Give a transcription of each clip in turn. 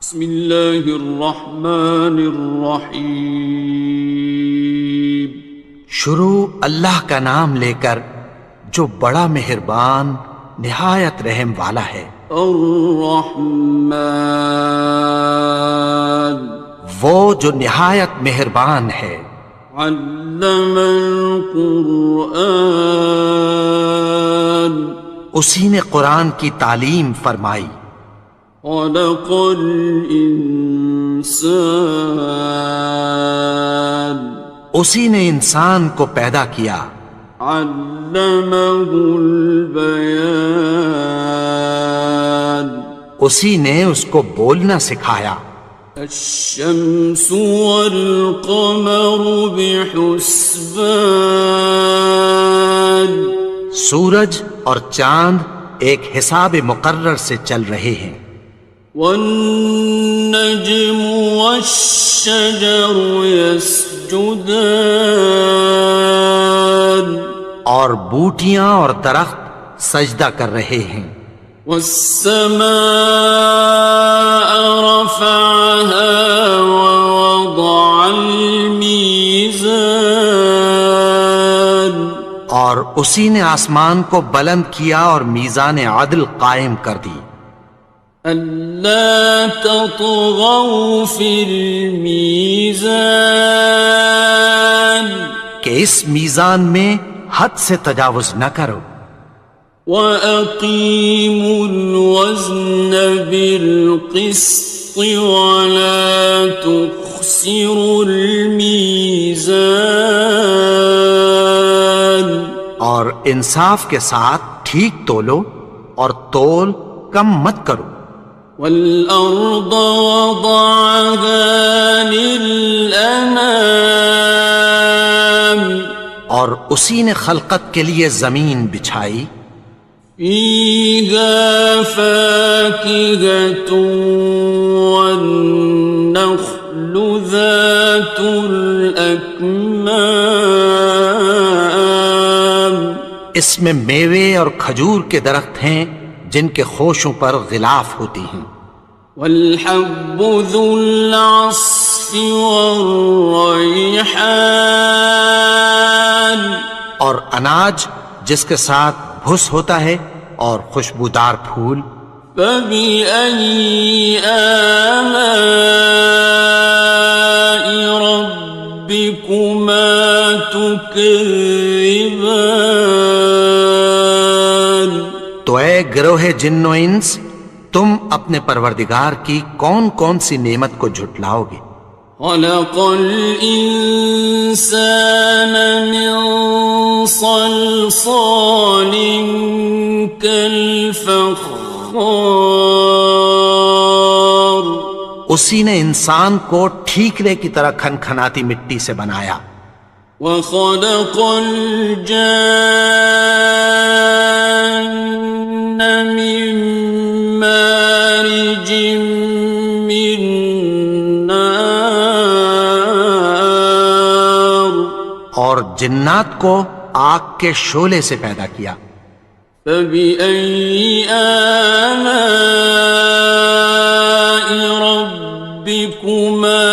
بسم اللہ الرحمن الرحیم۔ شروع اللہ کا نام لے کر جو بڑا مہربان نہایت رحم والا ہے۔ الرحمن، وہ جو نہایت مہربان ہے۔ علم القرآن، اسی نے قرآن کی تعلیم فرمائی۔ خلق الانسان، اسی نے انسان کو پیدا کیا۔ علمہ البیان، اسی نے اس کو بولنا سکھایا۔ الشمس والقمر بحسبان، سورج اور چاند ایک حساب مقرر سے چل رہے ہیں۔ والنجم والشجر يسجدان، اور بوٹیاں اور درخت سجدہ کر رہے ہیں۔ والسماء رفعها ووضع الميزان، اور اسی نے آسمان کو بلند کیا اور میزان عدل قائم کر دی۔ ألا تطغوا في الميزان، کہ اس میزان میں حد سے تجاوز نہ کرو۔ وَأَقِيمُوا الْوَزْنَ بِالْقِسْطِ وَلَا تُخْسِرُوا الْمِيزَانَ، اور انصاف کے ساتھ ٹھیک تولو اور تول کم مت کرو۔ وَالْأَرْضَ وَضَعَهَا لِلْأَنَامِ، اور اسی نے خلقت کے لیے زمین بچھائی۔ فِيهَا فَاكِهَةٌ وَالنَّخْلُ ذَاتُ الْأَكْمَامِ، اس میں میوے اور کھجور کے درخت ہیں جن کے خوشوں پر غلاف ہوتی ہیں۔ وَالْحَبُّ ذُو الْعَصْفِ وَالرَّيْحَانِ، اور اناج جس کے ساتھ بھس ہوتا ہے اور خوشبودار پھول۔ فَبِأَيِّ آلَاءِ رَبِّكُمَا تُكَذِّبَانِ، تو اے گروہ جن و انس، تم اپنے پروردگار کی کون کون سی نعمت کو جھٹلاؤ گے؟ خَلَقَ الْإِنسَانَ مِنْ صَلْصَالٍ كَالْفَخَّارِ، اسی نے انسان کو ٹھیکرے کی طرح کھنکھناتی مٹی سے بنایا۔ وَخَلَقَ الْجَانَّ مِن مَّارِجٍ مِّن نَّارٍ، اور جنات کو آگ کے شعلے سے پیدا کیا۔ فَبِأَيِّ آلَاءِ رَبِّكُمَا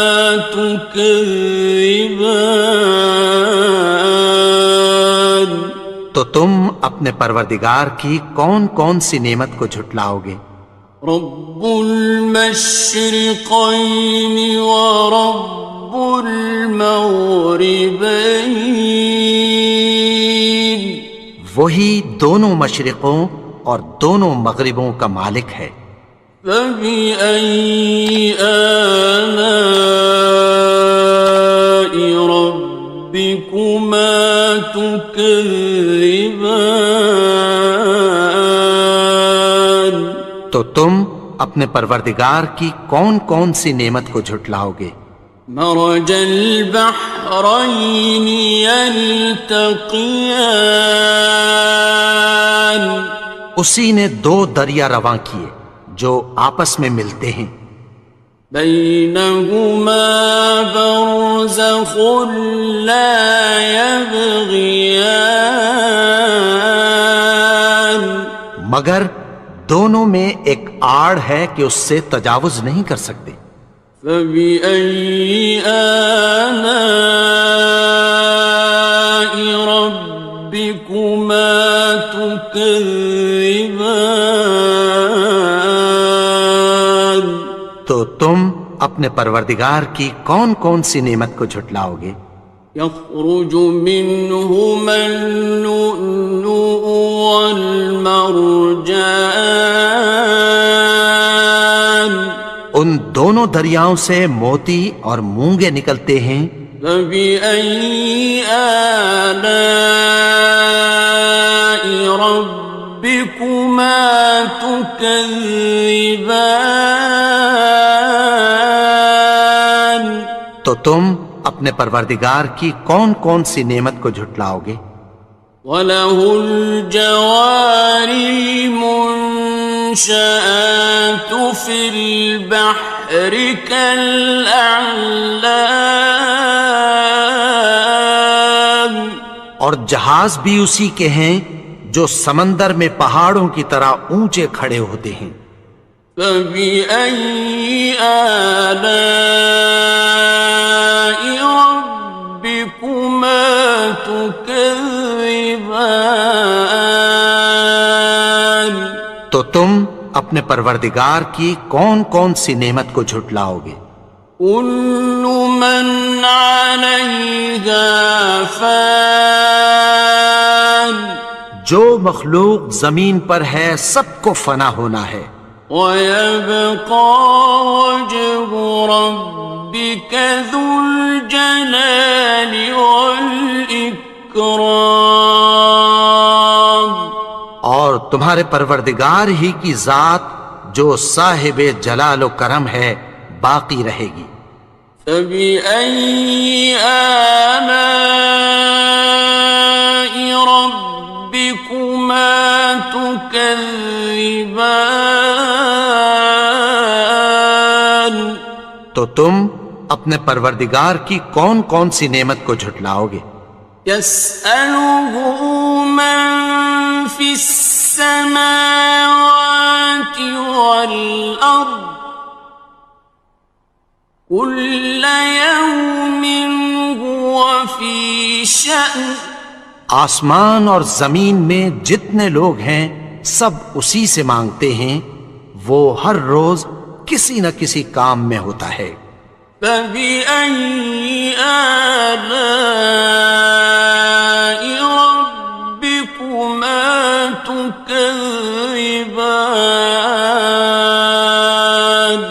تُكَذِّبَانِ، تو تم اپنے پروردگار کی کون کون سی نعمت کو جھٹلاؤ گے؟ رب المشرقین ورب المغربین، وہی دونوں مشرقوں اور دونوں مغربوں کا مالک ہے۔ فَبِأَيِّ آلَاءِ رَبِّكُمَا تُكَذِّبَانِ، تو تم اپنے پروردگار کی کون کون سی نعمت کو جھٹلاؤ گے؟ مرج البحرین یلتقیان، اسی نے دو دریا رواں کیے جو آپس میں ملتے ہیں۔ بینہما برزخ لا یبغیان، مگر دونوں میں ایک آڑ ہے کہ اس سے تجاوز نہیں کر سکتے۔ فبأي آلاء ربكما تكذبان؟ تو تم اپنے پروردگار کی کون کون سی نعمت کو جھٹلاؤ گے؟ يخرج منهما اللؤلؤ والمرجان، ان دونوں دریاؤں سے موتی اور مونگے نکلتے ہیں۔ فبأي آلاء ربكما تكذبان؟ تو تم اپنے پروردگار کی کون کون سی نعمت کو جھٹلاؤ گے؟ وَلَهُ الْجَوَارِ الْمُنشَآتُ فِي الْبَحْرِ كَالْأَعْلَامِ، اور جہاز بھی اسی کے ہیں جو سمندر میں پہاڑوں کی طرح اونچے کھڑے ہوتے ہیں۔ فَبِأَيِّ آلَاءِ رَبِّكُمَا تُكَذِّبَانِ؟ تو تم اپنے پروردگار کی کون کون سی نعمت کو جھٹلاؤ گے؟ كُلُّ مَنْ عَلَيْهَا فَانٍ، جو مخلوق زمین پر ہے سب کو فنا ہونا ہے۔ وَيَبْقَى وَجْهُ رَبِّكَ ذُو الْجَلَالِ وَالْإِكْرَامِ، اور تمہارے پروردگار ہی کی ذات جو صاحب جلال و کرم ہے باقی رہے گی۔ فَبِأَيِّ آلَاءِ رَبِّكُمَا تُكَذِّبَانِ؟ تو تم اپنے پروردگار کی کون کون سی نعمت کو جھٹلاؤ گے؟ يَسْأَلُهُ مَن فِي السَّمَاوَاتِ وَالْأَرْضِ كُلَّ يَوْمٍ هُوَ فِي شَأْنٍ، آسمان اور زمین میں جتنے لوگ ہیں سب اسی سے مانگتے ہیں، وہ ہر روز کسی نہ کسی کام میں ہوتا ہے۔ فَبِأَيِّ آلَاءِ رَبِّكُمَا تُكَذِّبَانِ؟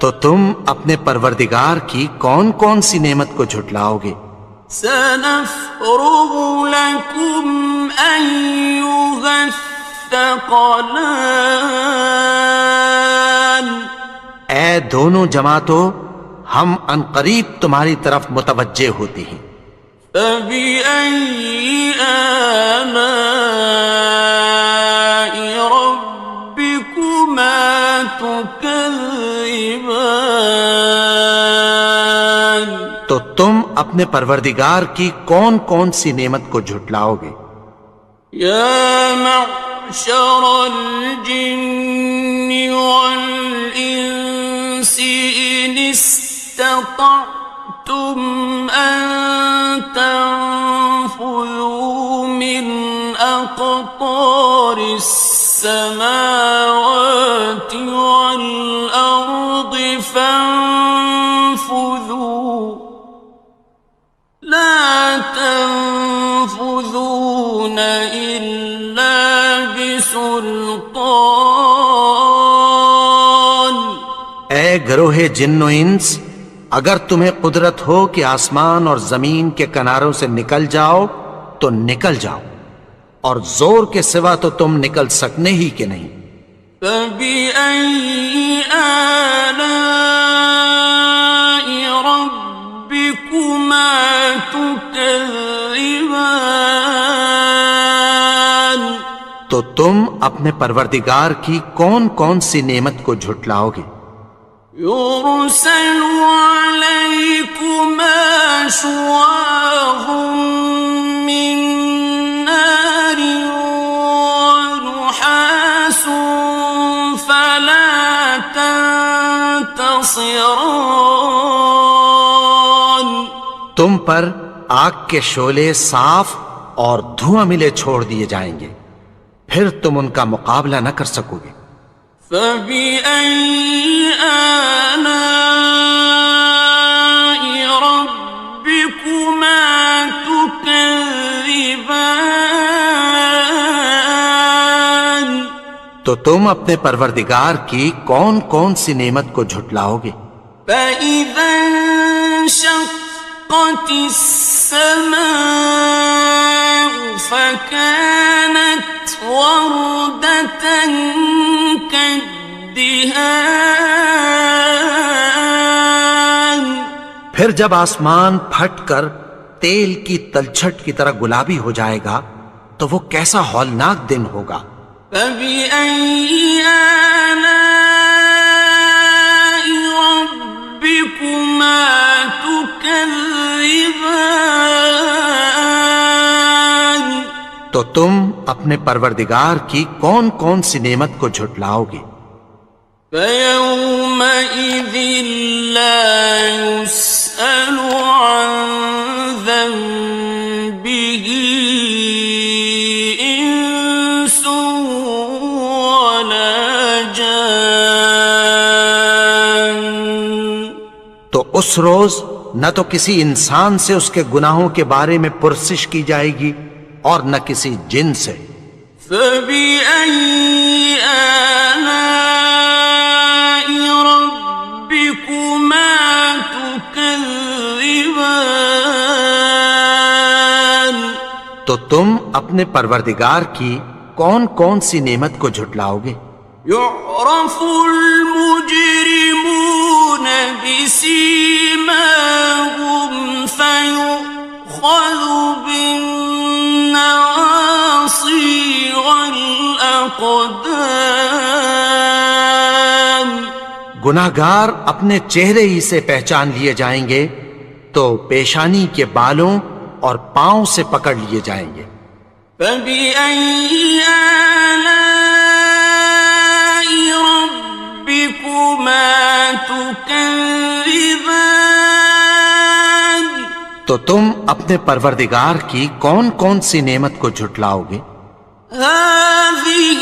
تو تم اپنے پروردگار کی کون کون سی نعمت کو جھٹلاؤ گے؟ سَنَفْرُغُ لَكُمْ أَيُّهَ الثَّقَلَانِ، اے دونوں جماعتوں ہم عنقریب تمہاری طرف متوجہ ہوتے ہیں۔ فَبِأَيِّ آلَاءِ رَبِّكُمَا تُكَذِّبَانِ؟ تو تم اپنے پروردگار کی کون کون سی نعمت کو جھٹلاؤ گے؟ يَا مَعْشَرَ الْجِنِّ وَالْإِنسِ إِنِ اسْتَطَعْتُمْ أَن تَنفُذُوا مِنْ أَقْطَارِ السَّمَاوَاتِ وَالْأَرْضِ فَانفُذُوا لَا تَنفُذُونَ إِلَّا بِسُلْطَانٍ۔ اے گروہ جن و انس، اگر تمہیں قدرت ہو کہ آسمان اور زمین کے کناروں سے نکل جاؤ تو نکل جاؤ، اور زور کے سوا تو تم نکل سکنے ہی کہ نہیں۔ فَبِأَيِّ آلَاءِ رَبِّكُمَا تُكَذِّبَانِ؟ تو تم اپنے پروردگار کی کون کون سی نعمت کو جھٹلاؤ گے؟ يُرْسَلُ عَلَيْكُمَا شُوَاظٌ مِّن نَّارٍ وَنُحَاسٌ ينتصران تم پر آگ کے شعلے صاف اور دھواں ملے چھوڑ دیے جائیں گے، پھر تم ان کا مقابلہ نہ کر سکو گے۔ فبأي آلاء ربكما تكذبان تو تم اپنے پروردگار کی کون کون سی نعمت کو جھٹلاؤ گے؟ فإذا انشقت السماء فكانت وردة كالدهان پھر جب آسمان پھٹ کر تیل کی تلچھٹ کی طرح گلابی ہو جائے گا تو وہ کیسا ہولناک دن ہوگا۔ فبأي آلاء ربكما تكذبان تو تم اپنے پروردگار کی کون کون سی نعمت کو جھٹلاؤ گے؟ فيومئذ لا يسأل عن ذنبه إنس ولا جان تو اس روز نہ تو کسی انسان سے اس کے گناہوں کے بارے میں پرسش کی جائے گی اور نہ کسی جن سے۔ فبأي آلاء ربكما تكذبان تو تم اپنے پروردگار کی کون کون سی نعمت کو جھٹلاؤ گے؟ يعرف المجرمون بسيماهم فيؤخذ بالنواصي والأقدام گناہگار اپنے چہرے ہی سے پہچان لیے جائیں گے تو پیشانی کے بالوں اور پاؤں سے پکڑ لیے جائیں گے۔ فبأي آلاء ربكما تكذبان تو تم اپنے پروردگار کی کون کون سی نعمت کو جھٹلاؤ گے؟ هذه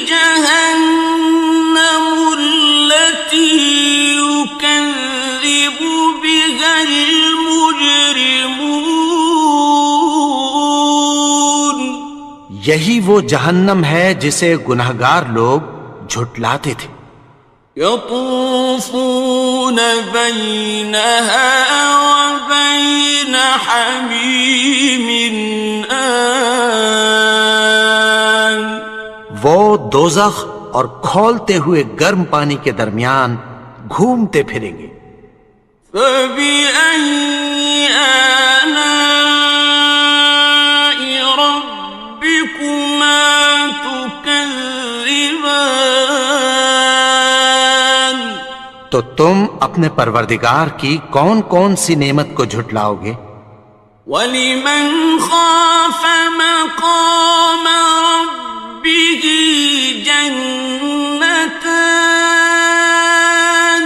جهنم التي يكذب بها المجرمون یہی وہ جہنم ہے جسے گناہگار لوگ جھٹلاتے تھے۔ يطوفون بينها وبين حميم آن وہ دوزخ اور کھولتے ہوئے گرم پانی کے درمیان گھومتے پھریں گے۔ فبأي آلاء ربكما تكذبان تو تم اپنے پروردگار کی کون کون سی نعمت کو جھٹلاؤ گے؟ وَلِمَنْ خَافَ مَقَامَ رَبِّهِ جَنَّتَانِ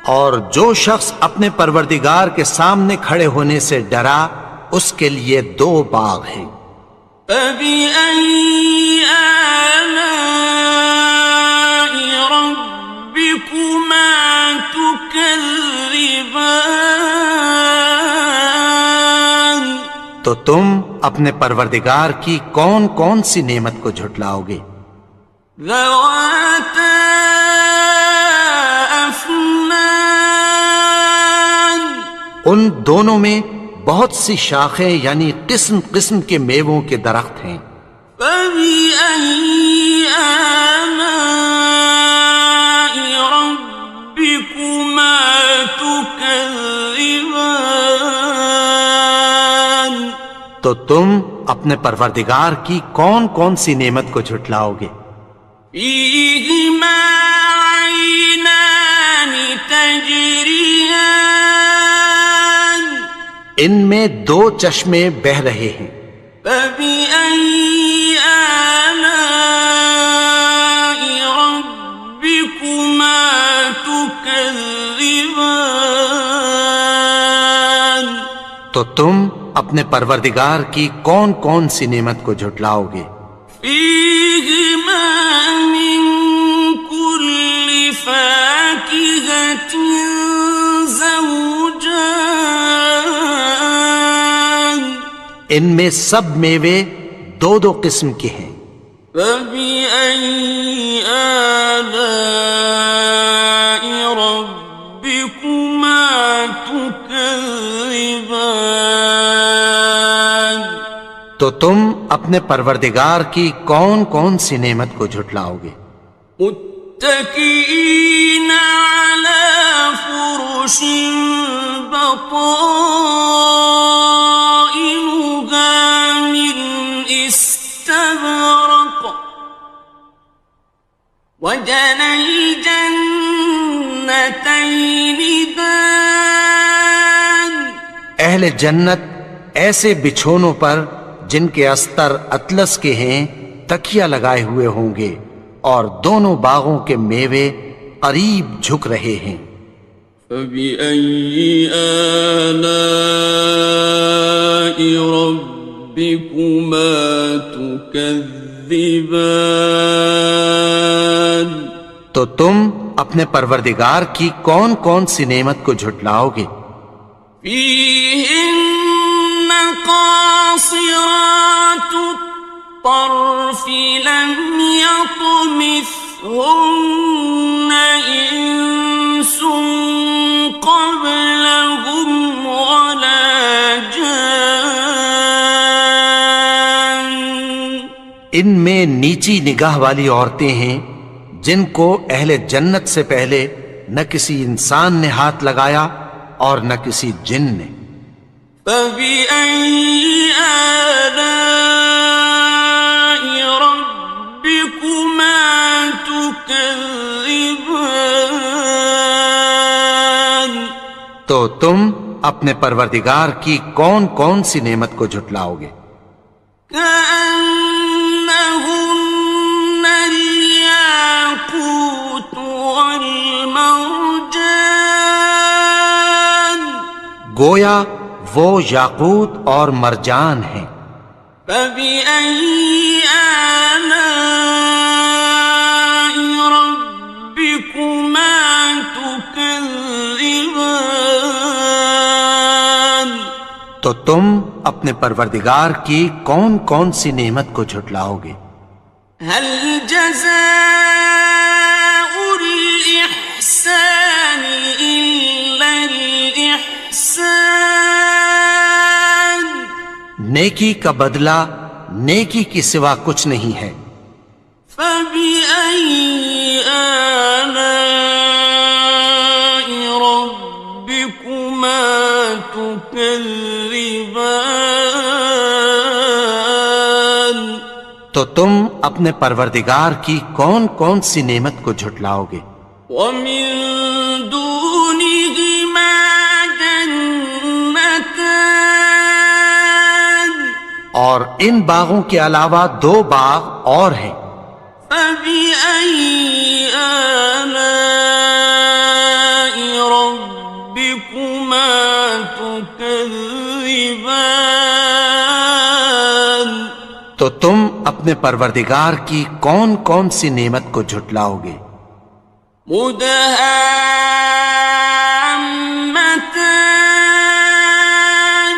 اور جو شخص اپنے پروردگار کے سامنے کھڑے ہونے سے ڈرا اس کے لیے دو باغ ہیں۔ فَبِأَيِّ آلَاءِ رَبِّكُمَا تُكَذِّبَانِ تو تم اپنے پروردگار کی کون کون سی نعمت کو جھٹلاؤ گے؟ ذَوَاتَا أَفْنَانٍ ان دونوں میں بہت سی شاخیں یعنی قسم قسم کے میووں کے درخت ہیں۔ فَبِأَيِّ آلَاءِ رَبِّكُمَا تُكَذِّبَانِ تو تم اپنے پروردگار کی کون کون سی نعمت کو جھٹلاؤ گے؟ فِيهِمَا عَيْنَانِ تَجْرِيَانِ ان میں دو چشمے بہہ رہے ہیں۔ فَبِأَيِّ آلَاءِ رَبِّكُمَا تُكَذِّبَانِ تكذبان تو تم اپنے پروردگار کی کون کون سی نعمت کو جھٹلاؤ گے؟ فيهما من كل فاكهة زوجان ان میں سب میوے دو دو قسم کے ہیں۔ فبأي آلاء ربكما تكذبان تو تم اپنے پروردگار کی کون کون سی نعمت کو جھٹلاؤ گے؟ متكئين على فرش بطائنها من استبرق وجنى الجنتين دان اہل جنت ایسے بچھونوں پر جن کے استر اطلس کے ہیں تکیہ لگائے ہوئے ہوں گے، اور دونوں باغوں کے میوے قریب جھک رہے ہیں۔ فبأي آلاء ربكما تكذبان تو تم اپنے پروردگار کی کون کون سی نعمت کو جھٹلاؤ گے؟ فيهن قاصرات الطرف لم يطمثهن إنس قبلهم ولا جان ان میں نیچی نگاہ والی عورتیں ہیں جن کو اہل جنت سے پہلے نہ کسی انسان نے ہاتھ لگایا اور نہ کسی جن نے۔ فبأي آلاء ربكما تكذبان تو تم اپنے پروردگار کی کون کون سی نعمت کو جھٹلاؤ گے؟ كأنهن الياقوت والمرجان گویا وہ یاقوت اور مرجان ہیں۔ فبأي آلاء ربكما تكذبان تو تم اپنے پروردگار کی کون کون سی نعمت کو جھٹلاؤ گے؟ هل جزاء الإحسان إلا الإحسان نیکی کا بدلہ نیکی کی سوا کچھ نہیں ہے۔ فبأي آلاء ربكما تكذبان تو تم اپنے پروردگار کی کون کون سی نعمت کو جھٹلاؤ گے؟ ومن دونهما جنتان اور ان باغوں کے علاوہ دو باغ اور ہیں۔ فبأي آلاء ربكما تكذبان تو تم اپنے پروردگار کی کون کون سی نعمت کو جھٹلاؤ گے؟ مدهامتان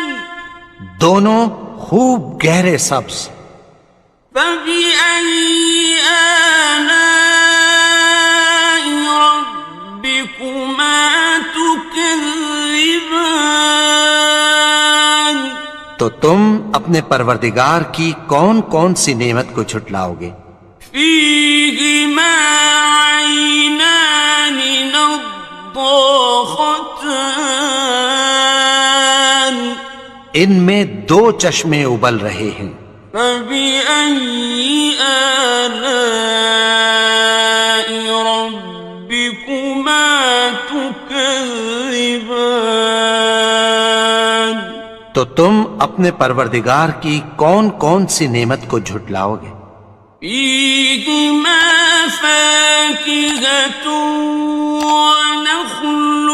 دونوں خوب گہرے سبز۔ فبأي آلاء ربكما تكذبان تو تم اپنے پروردگار کی کون کون سی نعمت کو جھٹلاؤ گے؟ فيهما عينان نضاختان ان میں دو چشمے ابل رہے ہیں۔ فبأي آلاء ربكما تكذبان تو تم اپنے پروردگار کی کون کون سی نعمت کو جھٹلاؤ گے؟ فيهما فاكهة ونخل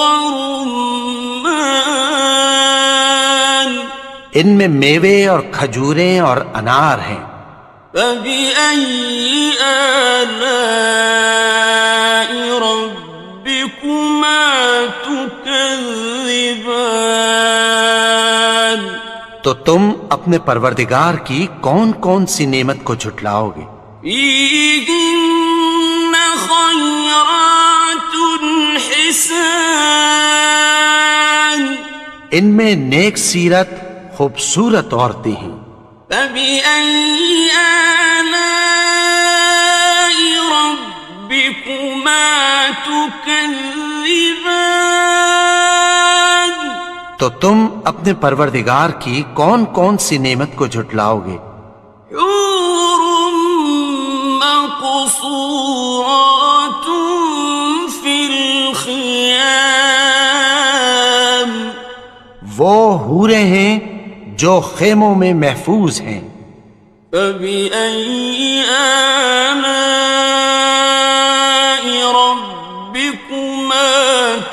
ورمان ان میں میوے اور کھجوریں اور انار ہیں. فبأي آلاء ربكما تكذبان تو تم اپنے پروردگار کی کون کون سی نعمت کو جھٹلاؤ گے؟ فيهن خيرات حسان ان میں نیک سیرت خوبصورت عورتیں ہیں. فبأي آلاء ربكما تكذبان تو تم اپنے پروردگار کی کون کون سی نعمت کو جھٹلاؤ گے؟ حور مقصورات في الخيام وہ حوریں ہیں جو خیموں میں محفوظ ہیں. فبأي آلاء ربكما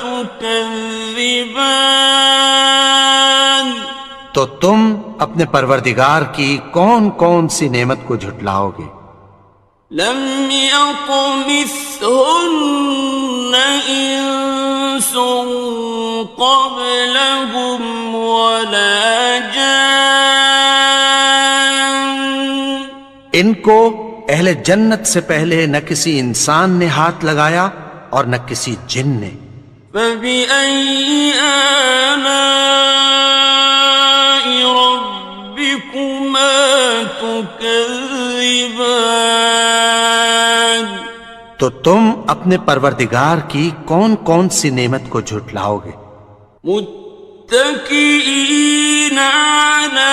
تكذبان تو تم اپنے پروردگار کی کون کون سی نعمت کو جھٹلاؤ گے؟ لم يطمثهن إنس قبلهم ولا جان ان کو اہل جنت سے پہلے نہ کسی انسان نے ہاتھ لگایا اور نہ کسی جن نے. فبأي آلاء ربكما تكذبان تو تم اپنے پروردگار کی کون کون سی نعمت کو جھٹلاؤ گے؟ متكئين على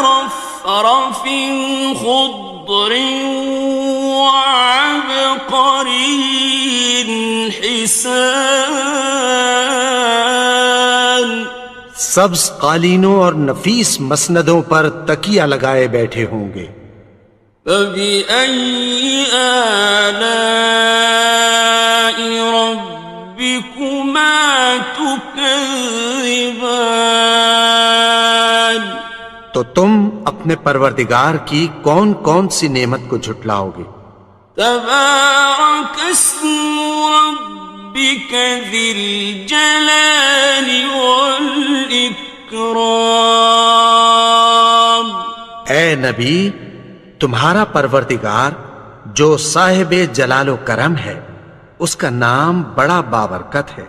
رفرف خضر وعبقري حسان سبز قالینوں اور نفیس مسندوں پر تکیہ لگائے بیٹھے ہوں گے. فبأي آلاء ربكما تكذبان تو تم اپنے پروردگار کی کون کون سی نعمت کو جھٹلاؤ گے؟ تبارك اسم ربك ذي الجلال والإكرام اے نبی، تمہارا پروردگار جو صاحب جلال و کرم ہے اس کا نام بڑا بابرکت ہے.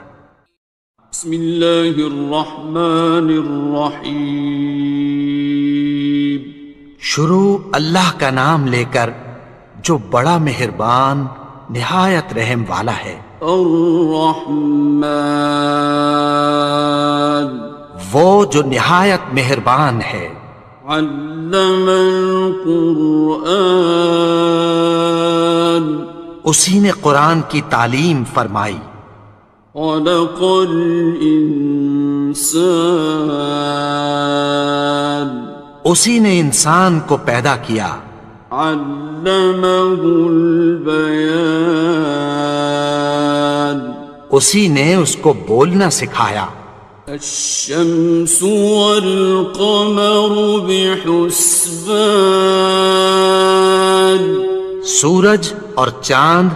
بسم اللہ الرحمن الرحیم شروع اللہ کا نام لے کر جو بڑا مہربان نہایت رحم والا ہے. الرحمن وہ جو نہایت مہربان ہے. علم القرآن اسی نے قرآن کی تعلیم فرمائی. خلق الانسان اسی نے انسان کو پیدا کیا. علمہ البیان اسی نے اس کو بولنا سکھایا. الشمس والقمر بحسبان سورج اور چاند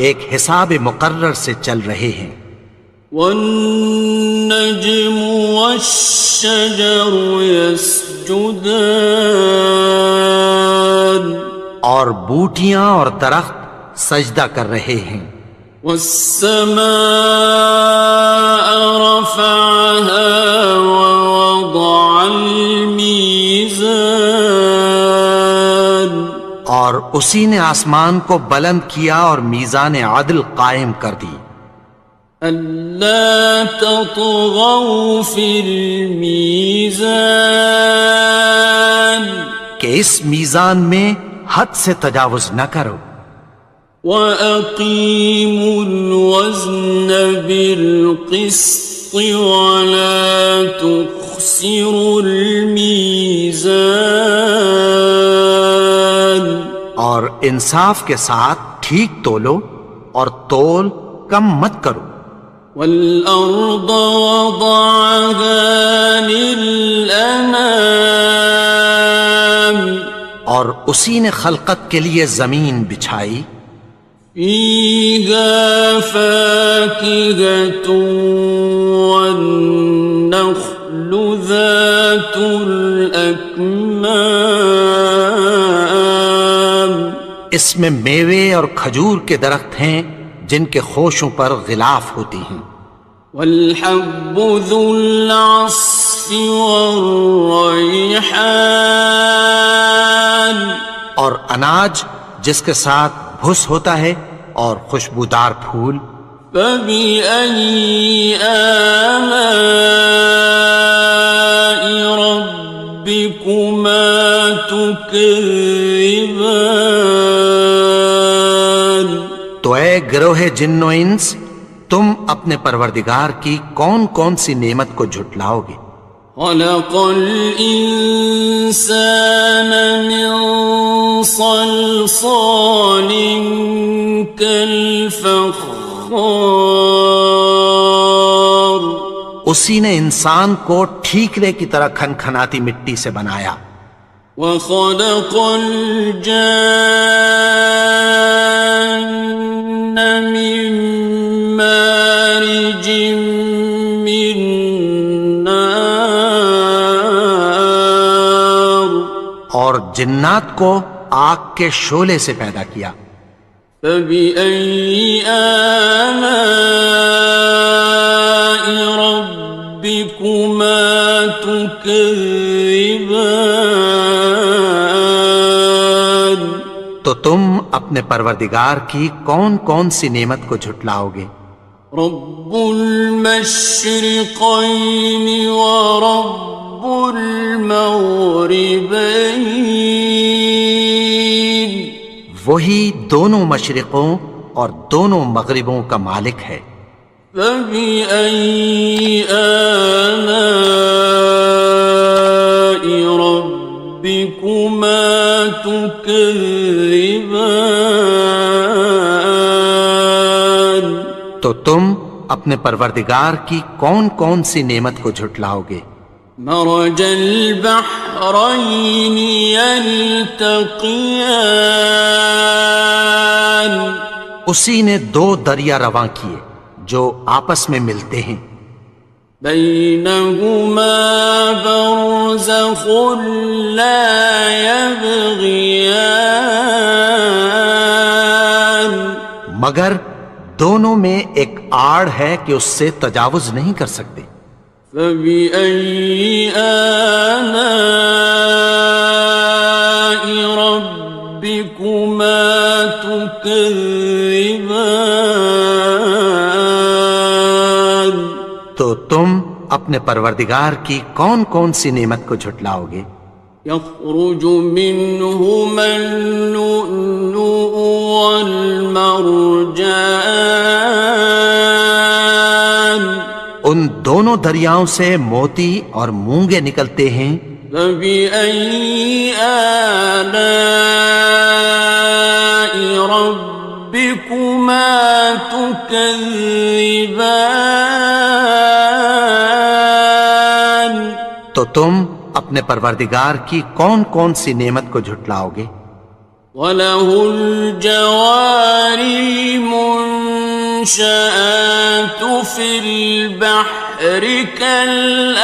ایک حساب مقرر سے چل رہے ہیں. والنجم والشجر يسجدان اور بوٹیاں اور درخت سجدہ کر رہے ہیں. والسماء رفعها ووضع الميزان اور اسی نے آسمان کو بلند کیا اور میزان عدل قائم کر دی. ألا تطغوا في الميزان کہ اس میزان میں حد سے تجاوز نہ کرو. وَأَقِيمُوا الْوَزْنَ بِالْقِسْطِ وَلَا تُخْسِرُوا الْمِيزَانَ اور انصاف کے ساتھ ٹھیک تولو اور تول کم مت کرو. والأرض وضعها للأنام اور اسی نے خلقت کے لیے زمین بچھائی. فيها فاكهة والنخل ذات الأكمام اس میں میوے اور کھجور کے درخت ہیں جن کے خوشوں پر غلاف ہوتی ہیں. والحب ذو العصف والريحان اور اناج جس کے ساتھ بھس ہوتا ہے اور خوشبودار پھول. فبأي آلاء ربكما تكذبان تو اے گروہ جن و انس، تم اپنے پروردگار کی کون کون سی نعمت کو جھٹلاؤ گے؟ خلق الإنسان من صلصال كالفخار اسی نے انسان کو ٹھیکرے کی طرح کھنکھناتی مٹی سے بنایا. وخلق الجان من مارج من نار اور جنات کو آگ کے شعلے سے پیدا کیا. فبأي آلاء ربكما تكذبان تو تم اپنے پروردگار کی کون کون سی نعمت کو جھٹلاؤ گے؟ رب المشرقين ورب المغربين وہی دونوں مشرقوں اور دونوں مغربوں کا مالک ہے. فبأي آلاء ربكما تكذبان تو تم اپنے پروردگار کی کون کون سی نعمت کو جھٹلاؤ گے؟ مرج البحرين يلتقيان اسی نے دو دریا رواں کیے جو آپس میں ملتے ہیں. بينهما برزخ لا يبغيان مگر دونوں میں ایک آڑ ہے کہ اس سے تجاوز نہیں کر سکتے. فبأي آلاء ربكما تكذبان تو تم اپنے پروردگار کی کون کون سی نعمت کو جھٹلاؤ گے؟ يخرج منهما اللؤلؤ والمرجان ان دونوں دریاؤں سے موتی اور مونگے نکلتے ہیں. فبأي آلاء ربكما تكذبان تو تم اپنے پروردگار کی کون کون سی نعمت کو جھٹلاؤ گے؟ وَلَهُ الْجَوَارِ الْمُنشَآتُ فِي الْبَحْرِ كَالْأَعْلَامِ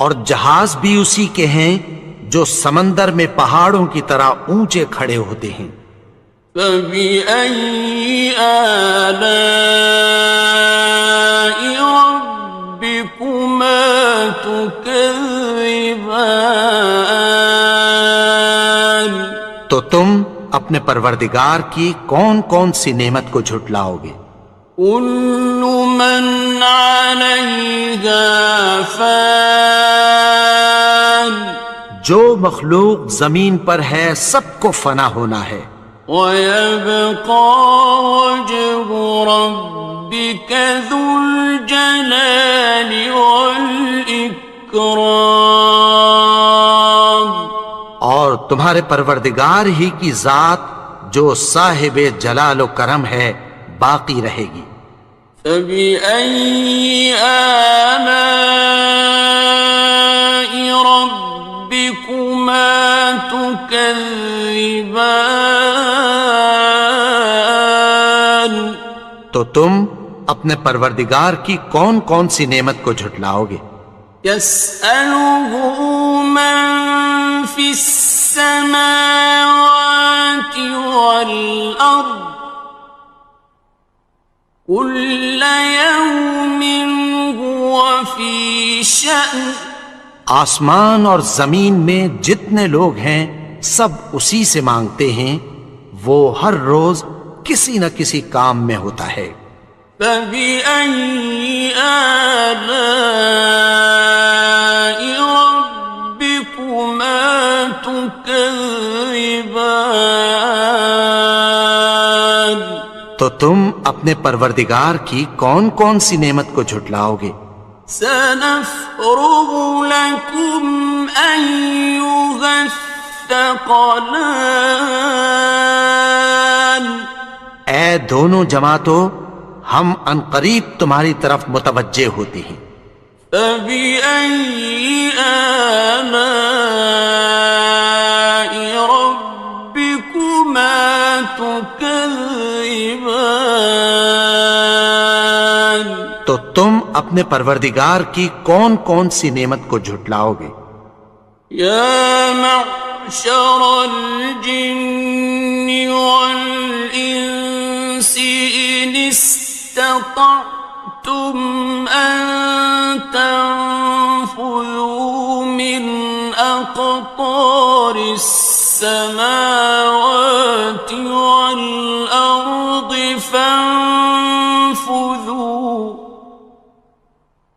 اور جہاز بھی اسی کے ہیں جو سمندر میں پہاڑوں کی طرح اونچے کھڑے ہوتے ہیں. فَبِأَيِّ آلَاءِ رَبِّكُمَا تُكَذِّبَانِ تو تم اپنے پروردگار کی کون کون سی نعمت کو جھٹلاؤ گے؟ كُلُّ مَنْ عَلَيْهَا فَانٍ جو مخلوق زمین پر ہے سب کو فنا ہونا ہے. وَيَبْقَى وَجْهُ رَبِّكَ ذُو الْجَلَالِ وَالْإِكْرَامِ تمہارے پروردگار ہی کی ذات جو صاحب جلال و کرم ہے باقی رہے گی۔ فَبِأَيِّ آلَاءِ رَبِّكُمَا تُكَذِّبَانِ؟ تو تم اپنے پروردگار کی کون کون سی نعمت کو جھٹلاؤ گے؟ يَسْأَلُهُ مَن فِي السَّمَاوَاتِ وَالْأَرْضِ كُلَّ يَوْمٍ هُوَ فِي شَأْنٍ۔ آسمان اور زمین میں جتنے لوگ ہیں سب اسی سے مانگتے ہیں، وہ ہر روز کسی نہ کسی کام میں ہوتا ہے۔ فَبِأَيِّ آلَاءِ رَبِّكُمَا تُكَذِّبَانِ؟ تو تم اپنے پروردگار کی کون کون سی نعمت کو جھٹلاؤ گے؟ سَنَفْرُغُ لَكُمْ أَيُّهَ الثَّقَلَانِ۔ اے دونوں جماعتوں، ہم عنقریب تمہاری طرف متوجہ ہوتے ہیں۔ فَبِأَيِّ آلَاءِ رَبِّكُمَا تُكَذِّبَانِ؟ تو تم اپنے پروردگار کی کون کون سی نعمت کو جھٹلاؤ گے؟ يَا مَعْشَرَ الْجِنِّ وَالْإِنسِ إِنِ اسْتَطَعْتُمْ أَن تَنفُذُوا مِنْ أَقْطَارِ السَّمَاوَاتِ وَالْأَرْضِ فَانفُذُوا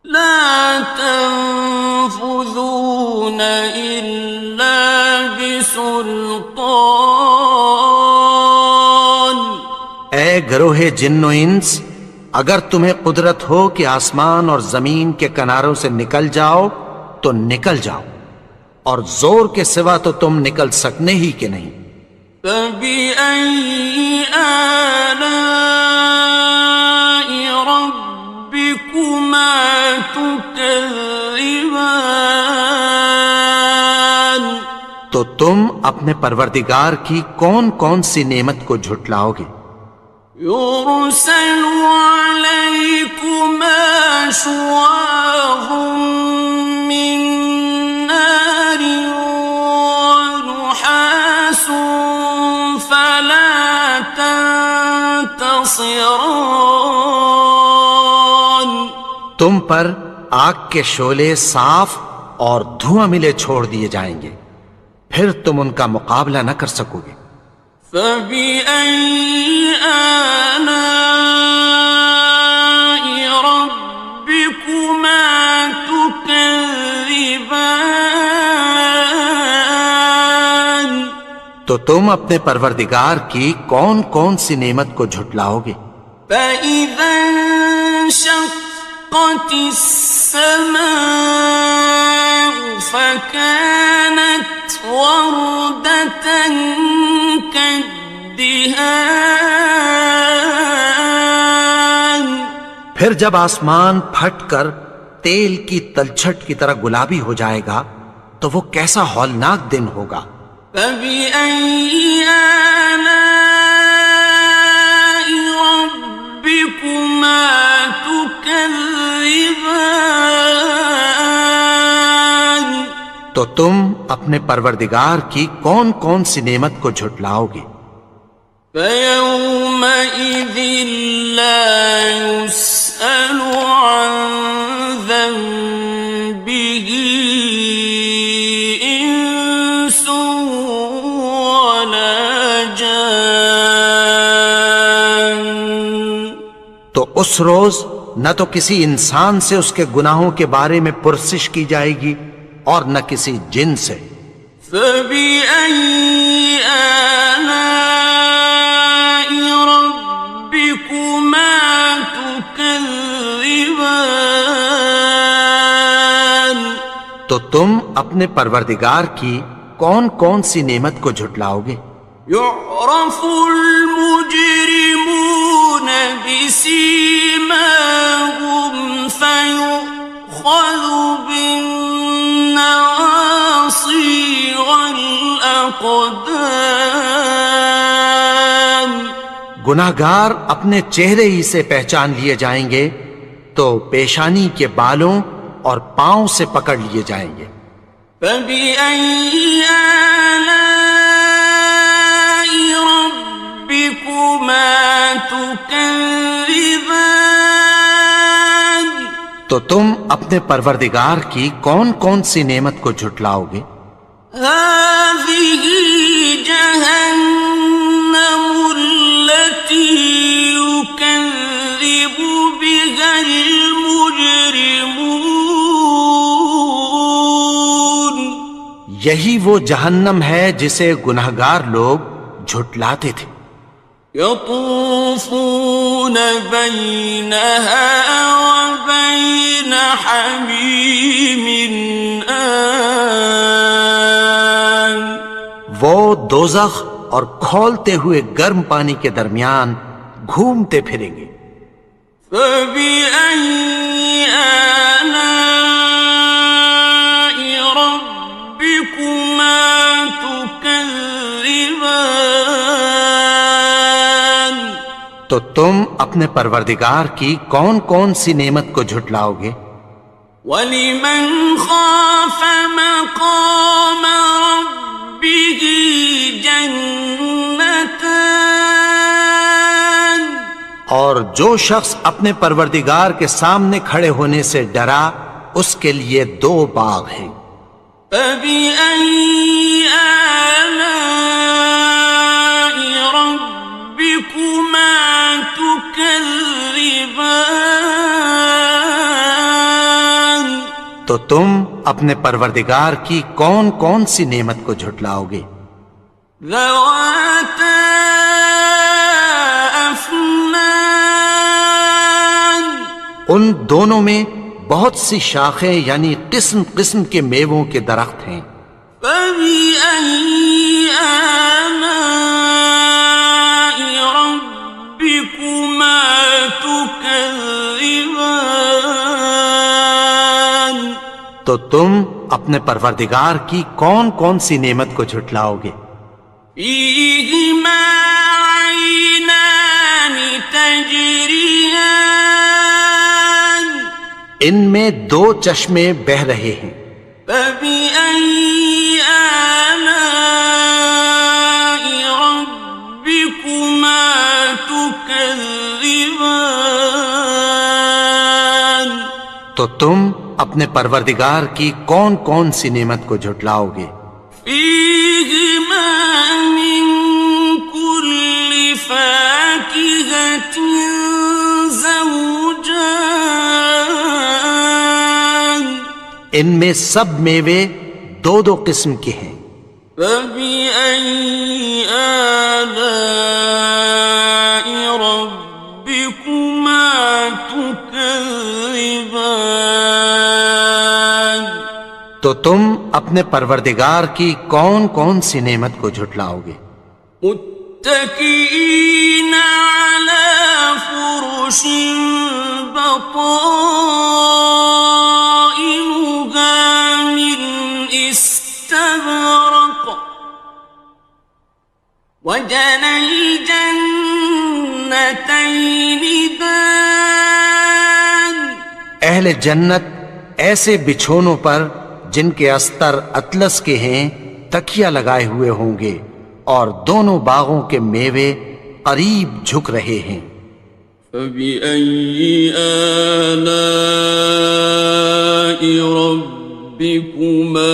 لَا تَنفُذُونَ إِلَّا بِسُلْطَانٍ۔ اے گروہ جن و انس، اگر تمہیں قدرت ہو کہ آسمان اور زمین کے کناروں سے نکل جاؤ تو نکل جاؤ، اور زور کے سوا تو تم نکل سکنے ہی کہ نہیں۔ فَبِأَيِّ آلَاءِ رَبِّكُمَا تُكَذِّبَانِ؟ تو تم اپنے پروردگار کی کون کون سی نعمت کو جھٹلاؤ گے؟ يُرْسَلُ عَلَيْكُمَا شُوَاظٌ مِّن نَّارٍ وَنُحَاسٌ فَلَا تَنتَصِرَانِ۔ تم پر آگ کے شعلے صاف اور دھواں ملے چھوڑ دیے جائیں گے، پھر تم ان کا مقابلہ نہ کر سکو گے۔ فَبِأَيِّ آلَاءِ رَبِّكُمَا تُكَذِّبَانِ؟ تو تم اپنے پروردگار کی کون کون سی نعمت کو جھٹلاؤ گے؟ فَإِذَا انشَقَّتِ السَّمَاءُ فَكَانَتْ وَرْدَةً كَالدِّهَانِ۔ پھر جب آسمان پھٹ کر تیل کی تلچھٹ کی طرح گلابی ہو جائے گا تو وہ کیسا ہولناک دن ہوگا۔ فَبِأَيِّ آلَاءِ رَبِّكُمَا تُكَذِّبَانِ؟ تو تم اپنے پروردگار کی کون کون سی نعمت کو جھٹلاؤ گے؟ فَيَوْمَئِذٍ لَا يُسْأَلُ عَن ذَنبِهِ إِنسٌ وَلَا جَانٌّ۔ تو اس روز نہ تو کسی انسان سے اس کے گناہوں کے بارے میں پرسش کی جائے گی اور نہ کسی جن سے۔ فَبِأَيِّ آلَاءِ رَبِّكُمَا تُكَذِّبَانِ؟ تو تم اپنے پروردگار کی کون کون سی نعمت کو جھٹلاؤ گے؟ يعرف المجرمون بسيماهم فيؤخذ بالنواصي والأقدام. گناہگار اپنے چہرے ہی سے پہچان لیے جائیں گے تو پیشانی کے بالوں اور پاؤں سے پکڑ لیے جائیں گے. فَبِأَيِّ آلَاءِ رَبِّكُمَا تُكَذِّبَانِ. تو تم اپنے پروردگار کی کون کون سی نعمت کو جھٹلاؤ گے؟ هَٰذِهِ جَهَنَّمُ الَّتِي يُكَذِّبُ بِهَا الْمُجْرِمُونَ. یہی وہ جہنم ہے جسے گناہگار لوگ جھٹلاتے تھے. يطوفون بينها وبين حميم آن. وہ دوزخ اور کھولتے ہوئے گرم پانی کے درمیان گھومتے پھریں گے. فبأي آلاء ربكما تكذبان. تو تم اپنے پروردگار کی کون کون سی نعمت کو جھٹلاؤ گے؟ وَلِمَنْ خَافَ مَقَامَ رَبِّهِ جَنَّتَانِ. اور جو شخص اپنے پروردگار کے سامنے کھڑے ہونے سے ڈرا اس کے لیے 2 باغ ہیں. فَبِأَيِّ آلَاءِ رَبِّكُمَا تُكَذِّبَانِ. تو تم اپنے پروردگار کی کون کون سی نعمت کو جھٹلاؤ گے؟ ذَوَاتَا أَفْنَانٍ. ان دونوں میں بہت سی شاخیں یعنی قسم قسم کے میووں کے درخت ہیں. فَبِأَيِّ آلَاءِ رَبِّكُمَا تُكَذِّبَانِ. تو تم اپنے پروردگار کی کون کون سی نعمت کو جھٹلاؤ گے؟ فِيهِمَا عَيْنَانِ تَجْرِيَانِ. ان میں 2 چشمے بہہ رہے ہیں. فَبِأَيِّ آلَاءِ رَبِّكُمَا تُكَذِّبَانِ. تو تم اپنے پروردگار کی کون کون سی نعمت کو جھٹلاؤ گے؟ فِيهِمَا مِن كُلِّ فَاكِهَةٍ زَوْجَانِ. ان میں سب میوے 2 قسم کے ہیں. فَبِأَيِّ آلَاءِ رَبِّكُمَا تُكَذِّبَانِ. تو تم اپنے پروردگار کی کون کون سی نعمت کو جھٹلاؤ گے؟ متكئين على فرش بطائنها من استبرق وجنى الجنتين دان. اہل جنت ایسے بچھونوں پر جن کے استر اطلس کے ہیں تکیہ لگائے ہوئے ہوں گے اور دونوں باغوں کے میوے قریب جھک رہے ہیں. فَبِأَيِّ آلَاءِ رَبِّكُمَا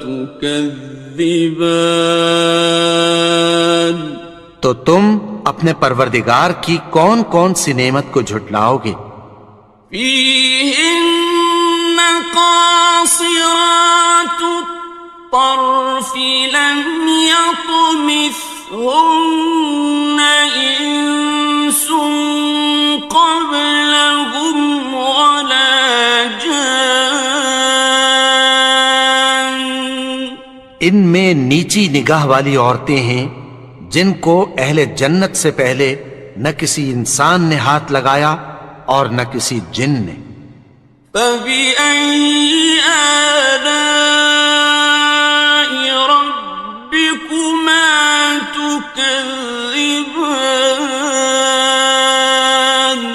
تُكَذِّبَانِ. تو تم اپنے پروردگار کی کون کون سی نعمت کو جھٹلاؤ گے؟ فِيهِنَّ قَاصِرَاتُ الطَّرْفِ لَمْ يَطْمِثْهُنَّ إِنسٌ قَبْلَهُمْ وَلَا جَانٌّ. ان میں نیچی نگاہ والی عورتیں ہیں جن کو اہل جنت سے پہلے نہ کسی انسان نے ہاتھ لگایا اور نہ کسی جن نے۔ فَبِأَيِّ آلَاءِ رَبِّكُمَا تُكَذِّبَانِ،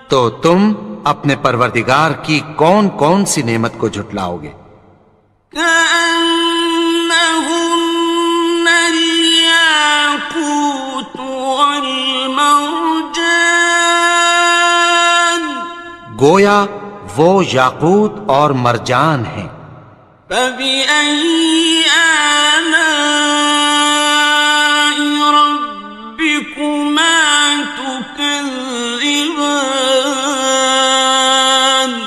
تو تم اپنے پروردگار کی کون کون سی نعمت کو جھٹلاؤ گے؟ كأنهن الياقوت والمرجان، گویا وہ یاقوت اور مرجان ہیں۔ فبأي آلاء ربكما تكذبان،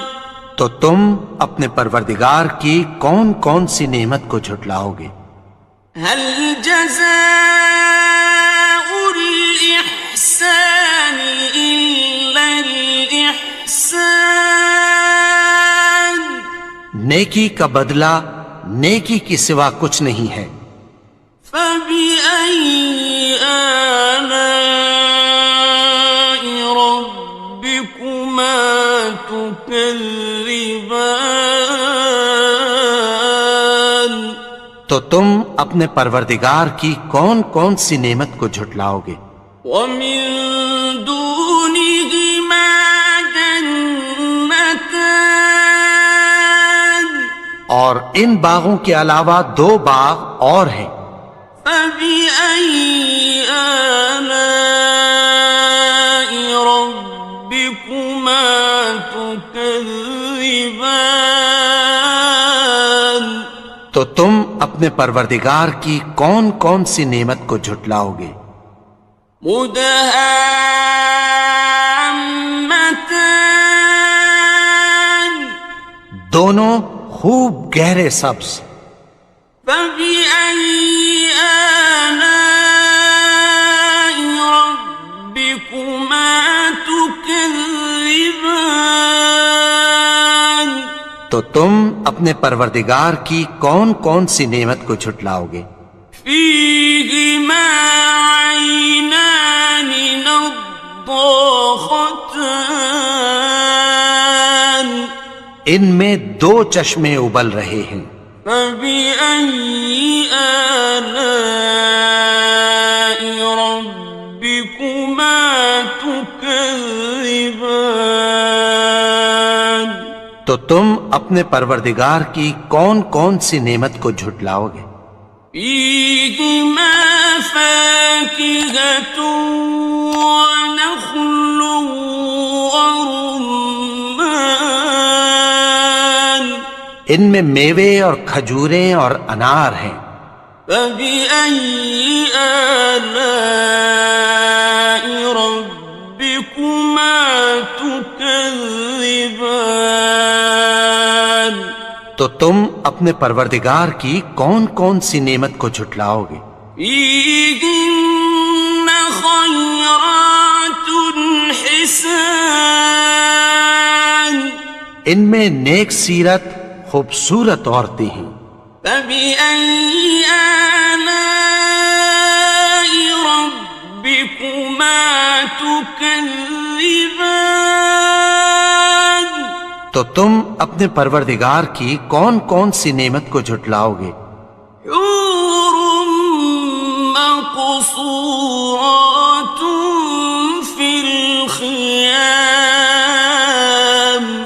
تو تم اپنے پروردگار کی کون کون سی نعمت کو جھٹلاؤ گے؟ هل جزاء الإحسان إلا الإحسان، نیکی کا بدلہ نیکی کی سوا کچھ نہیں ہے۔ فبأي آلاء ربكما تكذبان، تو تم اپنے پروردگار کی کون کون سی نعمت کو جھٹلاؤ گے؟ ومن دونهما جنتان، اور ان باغوں کے علاوہ دو باغ اور ہیں۔ فبأي آلاء ربكما تكذبان، تو تم اپنے پروردگار کی کون کون سی نعمت کو جھٹلاؤ گے؟ مدہامتان، دونوں خوب گہرے سبز۔ فبأي آلاء ربكما تكذبان، تو تم اپنے پروردگار کی کون کون سی نعمت کو جھٹلاؤ گے؟ فيهما عينان نضاختان، ان میں دو چشمے ابل رہے ہیں۔ فبأي آلاء ربكما تكذبان، تو تم اپنے پروردگار کی کون کون سی نعمت کو جھٹلاؤ گے؟ فيهما فاكهة ونخل ورمان، ان میں میوے اور کھجوریں اور انار ہیں۔ فبأي آلاء ربكما تكذبان، تو تم اپنے پروردگار کی کون کون سی نعمت کو جھٹلاؤ گے؟ فيهن خيرات حسان، ان میں نیک سیرت خوبصورت عورتیں ہیں۔ فبأي آلاء ربكما تكذبان، تو تم اپنے پروردگار کی کون کون سی نعمت کو جھٹلاؤ گے؟ حور مقصورات في الخيام،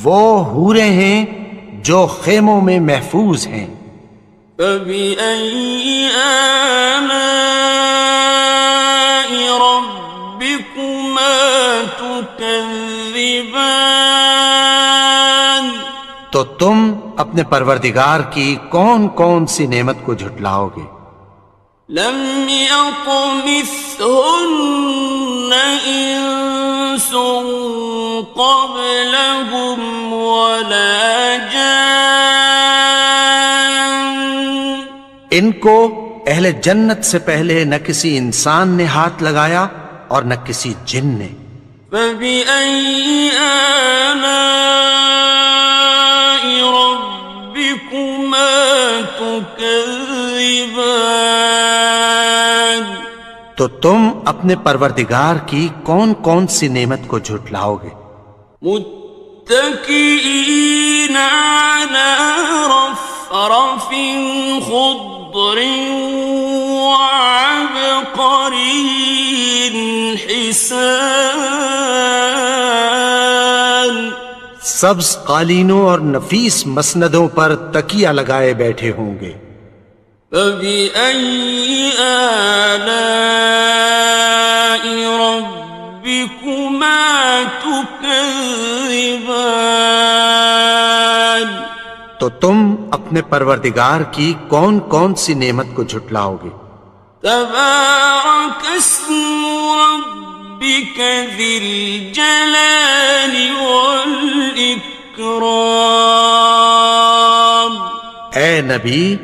وہ حوریں ہیں جو خیموں میں محفوظ ہیں۔ فبأي آلاء ربكما تكذبان، تو تم اپنے پروردگار کی کون کون سی نعمت کو جھٹلاؤ گے؟ لم يطمثهن إنس قبلهم ولا جان، ان کو اہل جنت سے پہلے نہ کسی انسان نے ہاتھ لگایا اور نہ کسی جن نے۔ فبأي آلاء ربكما تكذبان تو تم اپنے پروردگار کی کون کون سی نعمت کو جھٹلاؤ گے؟ متكئين على رفرف خضر وعبقري حسان سبز قالینوں اور نفیس مسندوں پر تکیہ لگائے بیٹھے ہوں گے۔ فبأي آلاء ربكما تكذبان تو تم اپنے پروردگار کی کون کون سی نعمت کو جھٹلاؤ گے؟ تبارك اسم ربك ذي الجلال والإكرام اے نبی،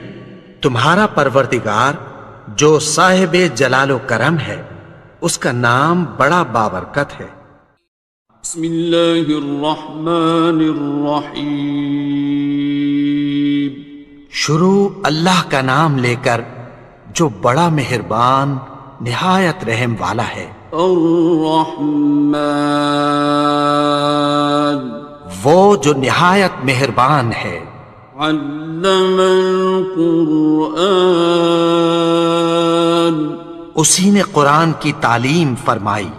تمہارا پروردگار جو صاحب جلال و کرم ہے، اس کا نام بڑا بابرکت ہے۔ بسم اللہ الرحمن الرحیم شروع اللہ کا نام لے کر جو بڑا مہربان نہایت رحم والا ہے۔ الرحمن وہ جو نہایت مہربان ہے۔ علم القرآن اسی نے قرآن کی تعلیم فرمائی۔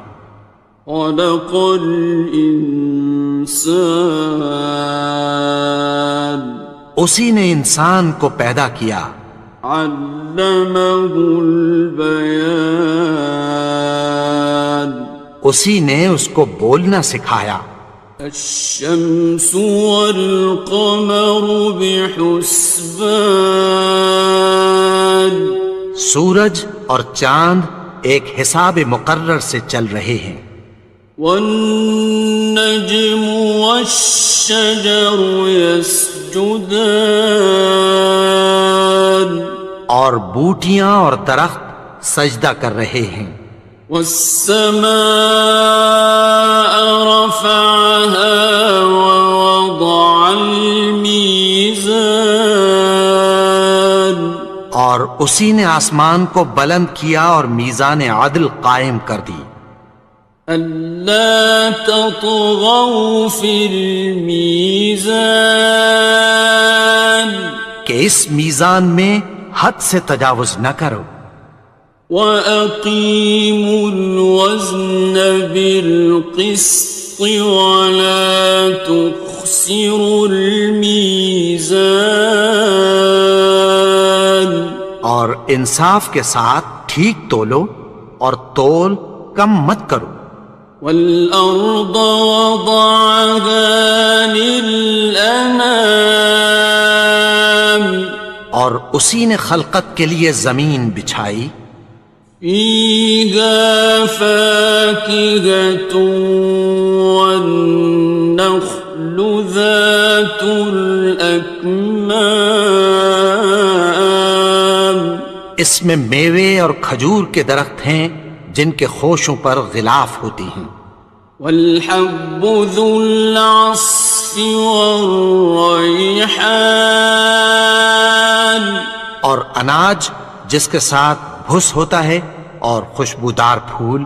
خلق الانسان اسی نے انسان کو پیدا کیا۔ علمہ البیان اسی نے اس کو بولنا سکھایا۔ الشمس والقمر بحسبان سورج اور چاند ایک حساب مقرر سے چل رہے ہیں۔ والنجم والشجر يسجدان اور بوٹیاں اور درخت سجدہ کر رہے ہیں۔ والسماء رفعها ووضع الميزان اور اسی نے آسمان کو بلند کیا اور میزان عدل قائم کر دی۔ ألا تطغوا في الميزان کہ اس میزان میں حد سے تجاوز نہ کرو۔ وَأَقِيمُوا الْوَزْنَ بِالْقِسْطِ وَلَا تُخْسِرُوا الْمِيزَانَ اور انصاف کے ساتھ ٹھیک تولو اور تول کم مت کرو۔ وَالْأَرْضَ وَضَعَهَا لِلْأَنَامِ اور اسی نے خلقت کے لیے زمین بچھائی۔ فِيهَا فَاكِهَةٌ وَالنَّخْلُ ذَاتُ الْأَكْمَامِ اس میں میوے اور کھجور کے درخت ہیں جن کے خوشوں پر غلاف ہوتی ہیں۔ وَالْحَبُّ ذُو الْعَصْفِ وَالرَّيْحَانِ اور اناج جس کے ساتھ بھس ہوتا ہے اور خوشبودار پھول۔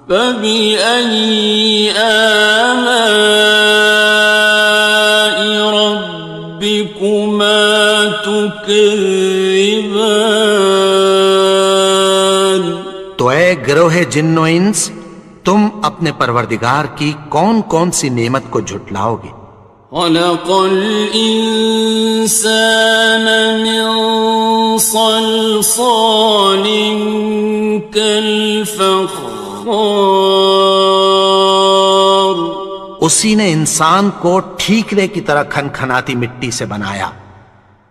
فَبِأَيِّ آلَاءِ رَبِّكُمَا تُكَذِّبَانِ تو اے گروہ جن و انس، تم اپنے پروردگار کی کون کون سی نعمت کو جھٹلاؤ گے؟ خلق الإنسان من صلصال كالفخار اسی نے انسان کو ٹھیکرے کی طرح کھنکھناتی مٹی سے بنایا۔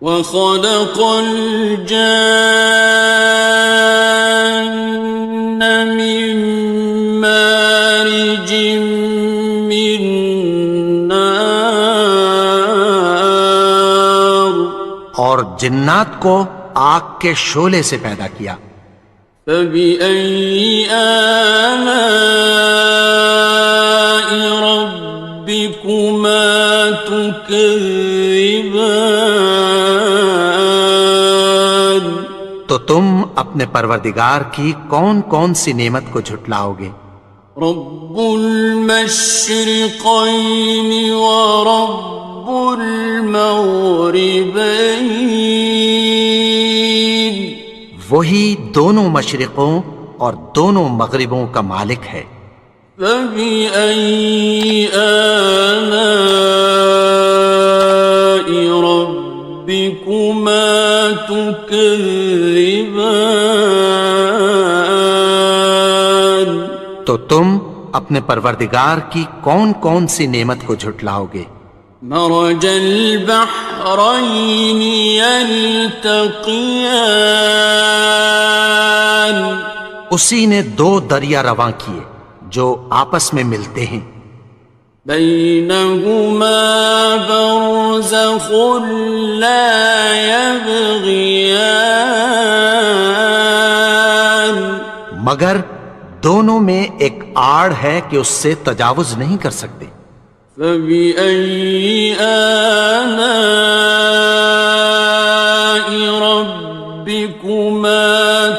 وخلق الجان من مارج من نار اور جنات کو آگ کے شعلے سے پیدا کیا۔ فبأي آلاء ربكما تكذبان تم اپنے پروردگار کی کون کون سی نعمت کو جھٹلاؤ گے؟ رب المشرقین ورب المغربین، وہی دونوں مشرقوں اور دونوں مغربوں کا مالک ہے۔ فبأي آلاء ربكما تكذبان، تو تم اپنے پروردگار کی کون کون سی نعمت کو جھٹلاؤ گے؟ مرج البحرين يلتقيان، اسی نے دو دریا رواں کیے جو آپس میں ملتے ہیں، بينهما برزخ لا يبغيان، مگر دونوں میں ایک آڑ ہے کہ اس سے تجاوز نہیں کر سکتے۔ فبأي آلاء ربكما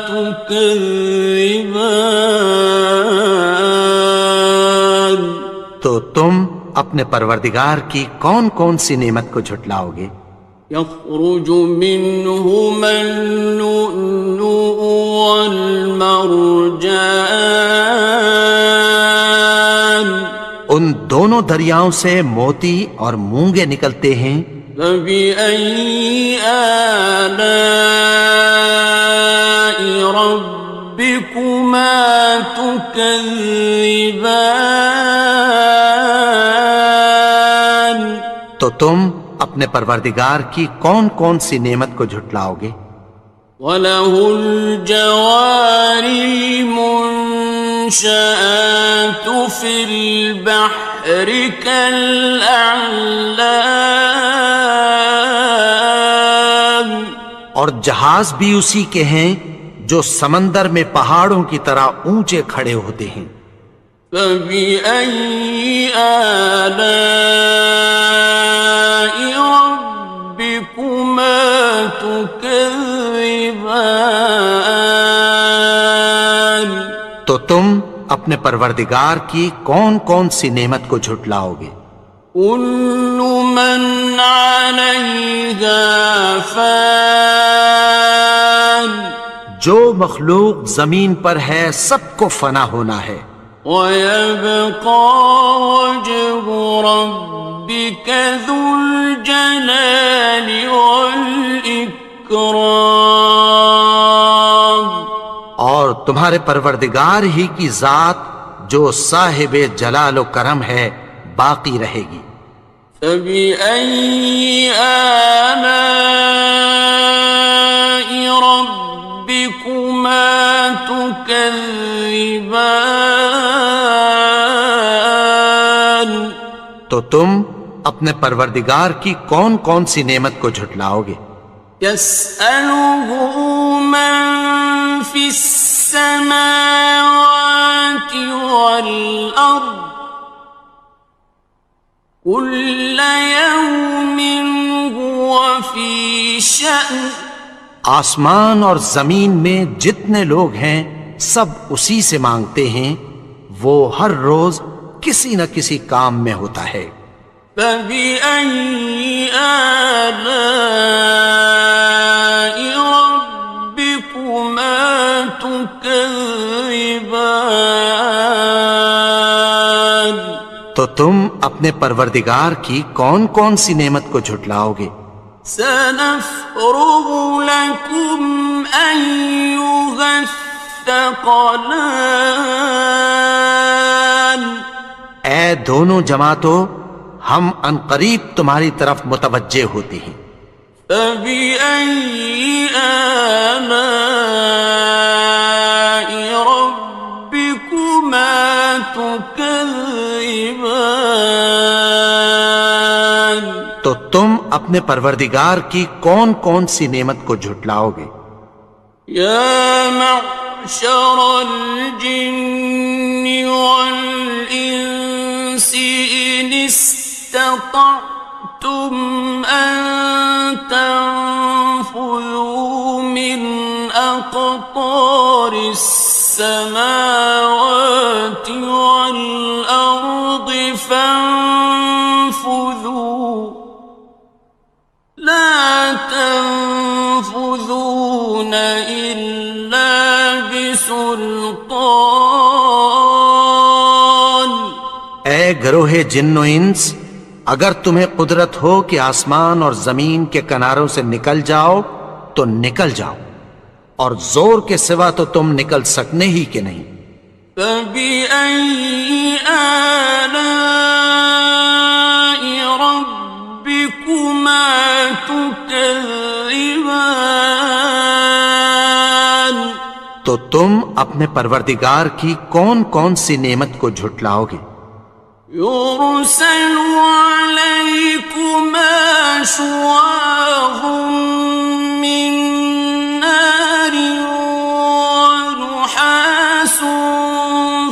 تكذبان، تو تم اپنے پروردگار کی کون کون سی نعمت کو جھٹلاؤ گے؟ يخرج منهما اللؤلؤ والمرجان، ان دونوں دریاؤں سے موتی اور مونگے نکلتے ہیں۔ فبأي آلاء ربكما تكذبان، تو تم اپنے پروردگار کی کون کون سی نعمت کو جھٹلاؤ گے؟ وَلَهُ الْجَوَارِ الْمُنشَآتُ فِي الْبَحْرِ كَالْأَعْلَامِ، اور جہاز بھی اسی کے ہیں جو سمندر میں پہاڑوں کی طرح اونچے کھڑے ہوتے ہیں۔ فَبِأَيِّ آلَاءِ رَبِّكُمَا تُكَذِّبَانِ، تو تم اپنے پروردگار کی کون کون سی نعمت کو جھٹلاؤ گے؟ كُلُّ مَنْ عَلَيْهَا فَانٍ، جو مخلوق زمین پر ہے سب کو فنا ہونا ہے، وَيَبْقَى وَجْهُ رَبِّكَ ذُو الْجَلَالِ وَالْإِكْرَامِ، اور تمہارے پروردگار ہی کی ذات جو صاحب جلال و کرم ہے باقی رہے گی۔ فَبِأَيِّ آلَاءِ رَبِّكُمَا تُكَذِّبَانِ، تو تم اپنے پروردگار کی کون کون سی نعمت کو جھٹلاؤ گے؟ يَسْأَلُهُ مَن فِي السَّمَاوَاتِ وَالْأَرْضِ كُلَّ يَوْمٍ هُوَ فِي شَأْنٍ، آسمان اور زمین میں جتنے لوگ ہیں سب اسی سے مانگتے ہیں، وہ ہر روز کسی نہ کسی کام میں ہوتا ہے۔ فَبِأَيِّ آلَاءِ رَبِّكُمَا تُكَذِّبَانِ، تو تم اپنے پروردگار کی کون کون سی نعمت کو جھٹلاؤ گے؟ سَنَفْرُغُ لَكُمْ أَيُّهَ الثَّقَلَانِ، اے دونوں جماعتوں، ہم عنقریب تمہاری طرف متوجہ ہوتے ہیں۔ فَبِأَيِّ آلَاءِ رَبِّكُمَا تُكَذِّبَانِ، تو تم اپنے پروردگار کی کون کون سی نعمت کو جھٹلاؤ گے؟ يَا مَعْشَرَ الْجِنِّ وَالْإِنسِ إِنِ اسْتَطَعْتُمْ أَن تَنفُذُوا مِنْ أَقْطَارِ السماوات والأرض فانفذوا لا تنفذون إلا بسلطان. اے گروہ جن و انس، اگر تمہیں قدرت ہو کہ آسمان اور زمین کے کناروں سے نکل جاؤ تو نکل جاؤ، اور زور کے سوا تو تم نکل سکنے ہی کہ نہیں. فَبِأَيِّ آلَاءِ رَبِّكُمَا تُكَذِّبَانِ. تو تم اپنے پروردگار کی کون کون سی نعمت کو جھٹلاؤ گے؟ يُرْسَلُ عَلَيْكُمَا شُوَاظٌ مِّن نَّارٍ وَنُحَاسٌ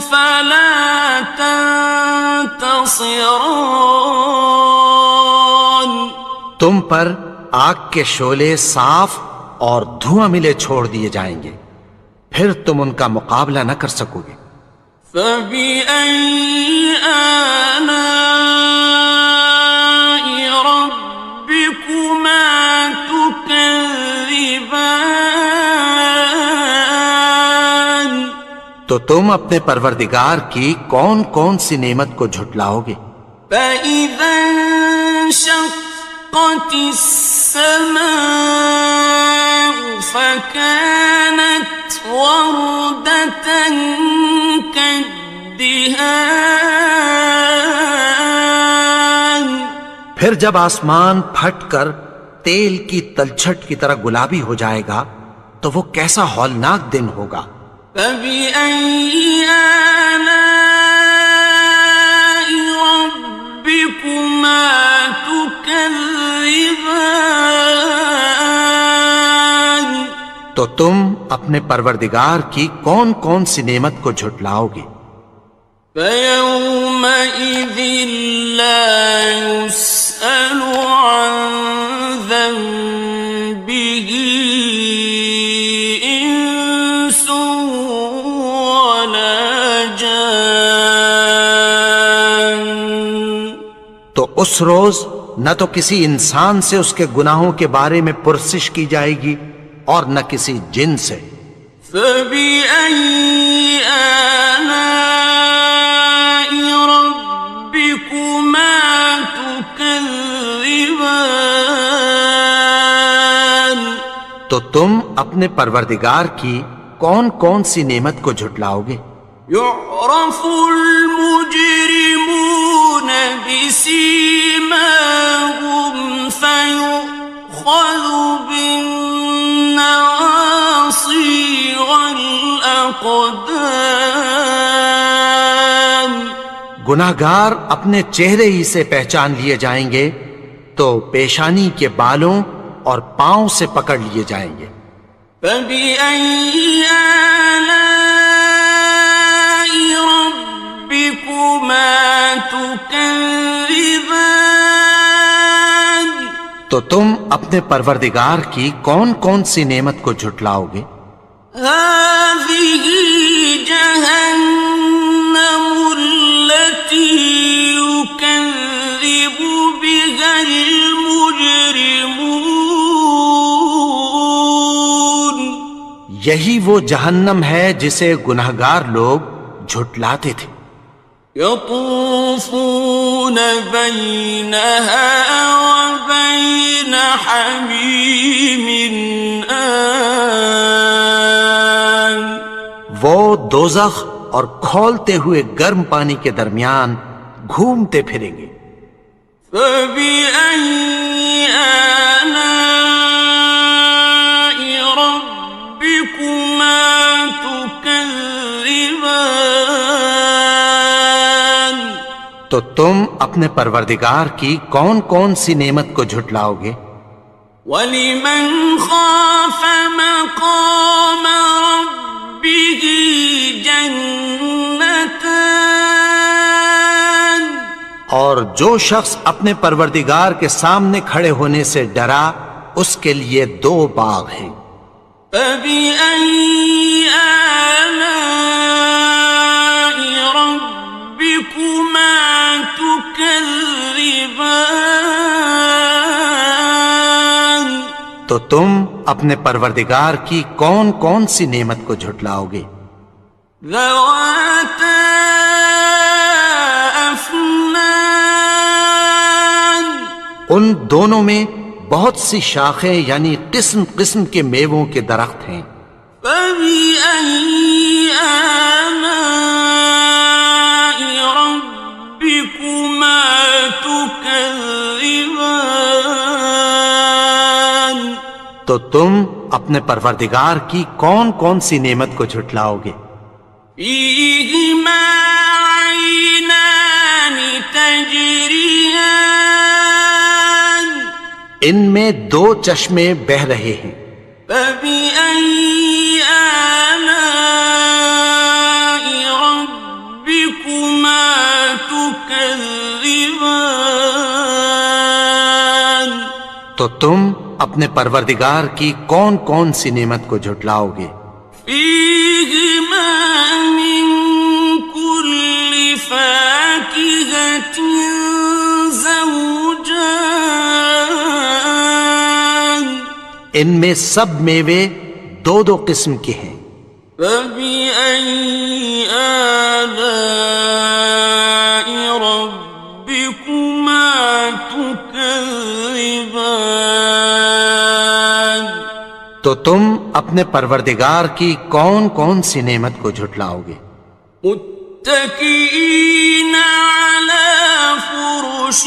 فَلَا تَنتَصِرَانِ. تم پر آگ کے شعلے صاف اور دھواں ملے چھوڑ دیے جائیں گے، پھر تم ان کا مقابلہ نہ کر سکو گے. فَبِأَيِّ آلَاءِ رَبِّكُمَا تُكَذِّبَانِ. تو تم اپنے پروردگار کی کون کون سی نعمت کو جھٹلاؤ گے؟ فَإِذَا انشَقَّتِ السَّمَاءُ فَكَانَتْ وَرْدَةً كَالدِّهَانِ. پھر جب آسمان پھٹ کر تیل کی تلچھٹ کی طرح گلابی ہو جائے گا تو وہ کیسا ہولناک دن ہوگا. فَبِأَيِّ آلَاءِ رَبِّكُمَا تُكَذِّبَانِ. تو تم اپنے پروردگار کی کون کون سی نعمت کو جھٹلاؤ گے؟ فَيَوْمَئِذٍ لَا يُسْأَلُ عَنْ ذَنبِهِ إِنسٌ وَلَا جَانٌ. تو اس روز نہ تو کسی انسان سے اس کے گناہوں کے بارے میں پرسش کی جائے گی اور نہ کسی جن سے. فَبِأَيِّ آلَاءِ رَبِّكُمَا تُكَذِّبَانِ. تو تم اپنے پروردگار کی کون کون سی نعمت کو جھٹلاؤ گے؟ يُعْرَفُ الْمُجْرِمُونَ بِسِيمَاهُمْ فَيُؤْخَذُ بِالنَّوَاصِي وَالْأَقْدَامِ. گناہگار اپنے چہرے ہی سے پہچان لیے جائیں گے تو پیشانی کے بالوں اور پاؤں سے پکڑ لیے جائیں گے. فَبِأَيِّ آلَاءِ رَبِّكُمَا تُكَذِّبَانِ. تو تم اپنے پروردگار کی کون کون سی نعمت کو جھٹلاؤ گے؟ هَٰذِهِ جَهَنَّمُ الَّتِي يُكَذِّبُ بِهَا الْمُجْرِمُونَ. یہی وہ جہنم ہے جسے گناہگار لوگ جھٹلاتے تھے. يَطُوفُونَ بَيْنَهَا وَبَيْنَ حَمِيمٍ آنٍ. وہ دوزخ اور کھولتے ہوئے گرم پانی کے درمیان گھومتے پھریں گے. فَبِأَيِّ آلَاءِ رَبِّكُمَا تُكَذِّبَانِ. تو تم اپنے پروردگار کی کون کون سی نعمت کو جھٹلاؤ گے؟ وَلِمَنْ خَافَ مَقَامَ رَبِّهِ جَنَّتَانِ. اور جو شخص اپنے پروردگار کے سامنے کھڑے ہونے سے ڈرا اس کے لیے 2 باغ ہیں. فَبِأَيِّ آلاء ربكما تكذبان تو تم اپنے پروردگار کی کون کون سی نعمت کو جھٹلاؤ گے؟ ذواتا افنان ان دونوں میں بہت سی شاخیں یعنی قسم قسم کے میووں کے درخت ہیں۔ فبأي آلاء ربكما تكذبان تو تم اپنے پروردگار کی کون کون سی نعمت کو جھٹلاؤ گے؟ فيهما عينان تجريان ان میں دو چشمے بہ رہے ہیں۔ فبأي آلاء ربكما تكذبان تو تم اپنے پروردگار کی کون کون سی نعمت کو جھٹلاؤ گے؟ فيهما من كل فاكهة زوجان ان میں سب میوے دو دو قسم کے ہیں۔ فبأي آلاء ربكما تكذبان تو تم اپنے پروردگار کی کون کون سی نعمت کو جھٹلاؤ گے؟ متكئين على فرش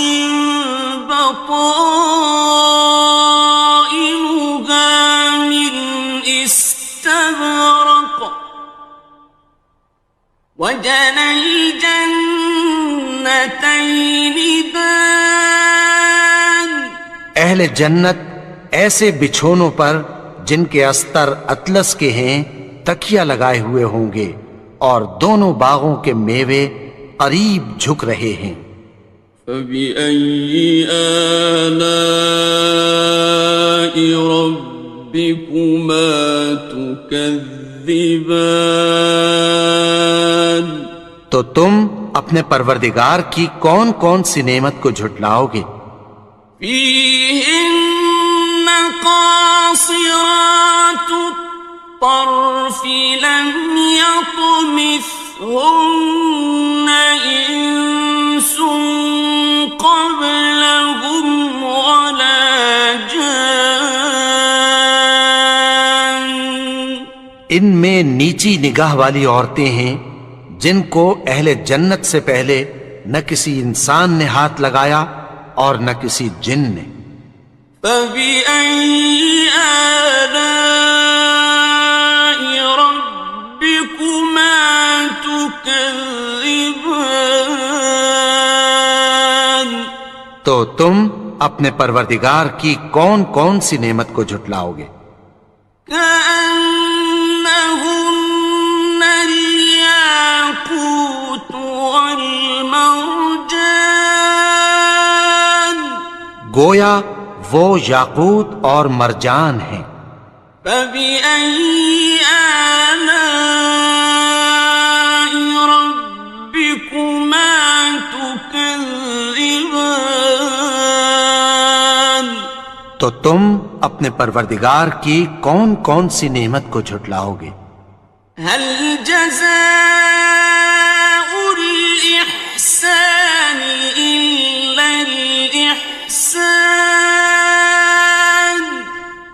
بطائنها من استبرق وجنى الجنتين دان اہل جنت ایسے بچھونوں پر جن کے استر اطلس کے ہیں تکیہ لگائے ہوئے ہوں گے اور دونوں باغوں کے میوے قریب جھک رہے ہیں۔ فبأي آلاء ربكما تكذبان تو تم اپنے پروردگار کی کون کون سی نعمت کو جھٹلاؤ گے؟ فيهن قاصرات الطرف لم يطمثهن إنس قبلهم ولا جان ان میں نیچی نگاہ والی عورتیں ہیں جن کو اہل جنت سے پہلے نہ کسی انسان نے ہاتھ لگایا اور نہ کسی جن نے۔ فبأي آلاء ربكما تكذبان تو تم اپنے پروردگار کی کون کون سی نعمت کو جھٹلاؤ گے؟ كأنهن الياقوت والمرجان گویا وہ یاقوت اور مرجان ہیں۔ فبأي آلاء ربكما تكذبان تو تم اپنے پروردگار کی کون کون سی نعمت کو جھٹلاؤ گے؟ هل جزاء الإحسان إلا الإحسان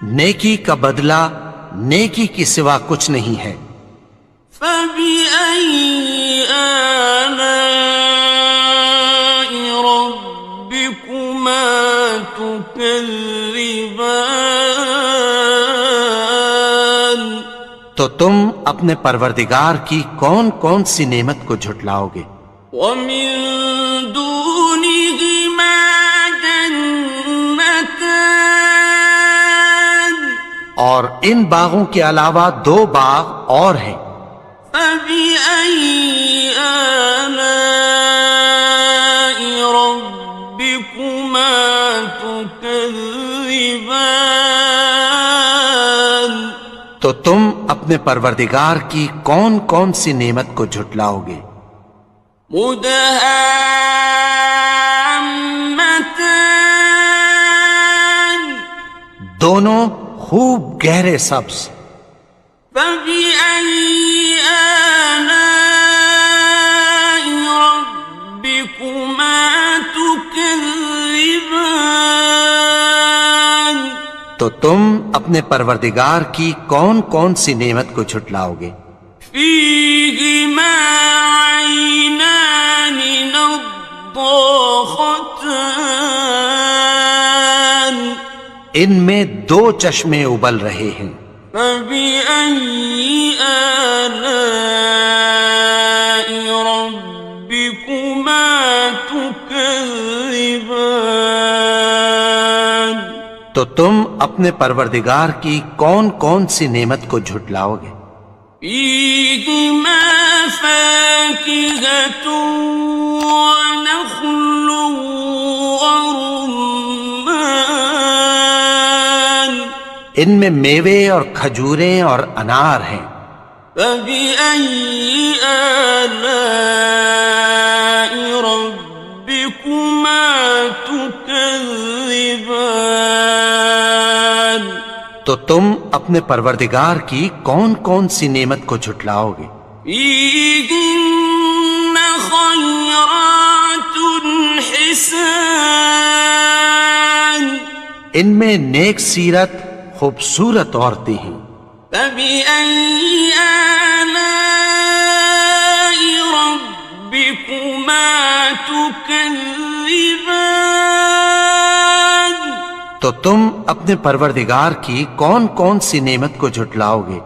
نیکی کا بدلہ نیکی کی سوا کچھ نہیں ہے۔ فبأي آلاء ربكما تكذبان تو تم اپنے پروردگار کی کون کون سی نعمت کو جھٹلاؤ گے؟ ومن دونهما جنتان اور ان باغوں کے علاوہ دو باغ اور ہیں۔ فبأي آلاء ربكما تكذبان تو تم اپنے پروردگار کی کون کون سی نعمت کو جھٹلاؤ گے؟ مدهامتان دونوں خوب گہرے سبز. فبأي آلاء ربكما تكذبان تو تم اپنے پروردگار کی کون کون سی نعمت کو جھٹلاؤ گے؟ فيهما عينان نضاختان ان میں دو چشمے ابل رہے ہیں. فبأي آلاء ربكما تكذبان تو تم اپنے پروردگار کی کون کون سی نعمت کو جھٹلاؤ گے؟ فيهما فاكهة ونخل ورمان ان میں میوے اور کھجوریں اور انار ہیں. فبأي آلاء ربكما تكذبان تو تم اپنے پروردگار کی کون کون سی نعمت کو جھٹلاؤ گے؟ فيهن خيرات حسان ان میں نیک سیرت خوبصورت عورتیں ہیں. فبأي آلاء ربكما تكذبان تو تم اپنے پروردگار کی کون کون سی نعمت کو جھٹلاؤ گے؟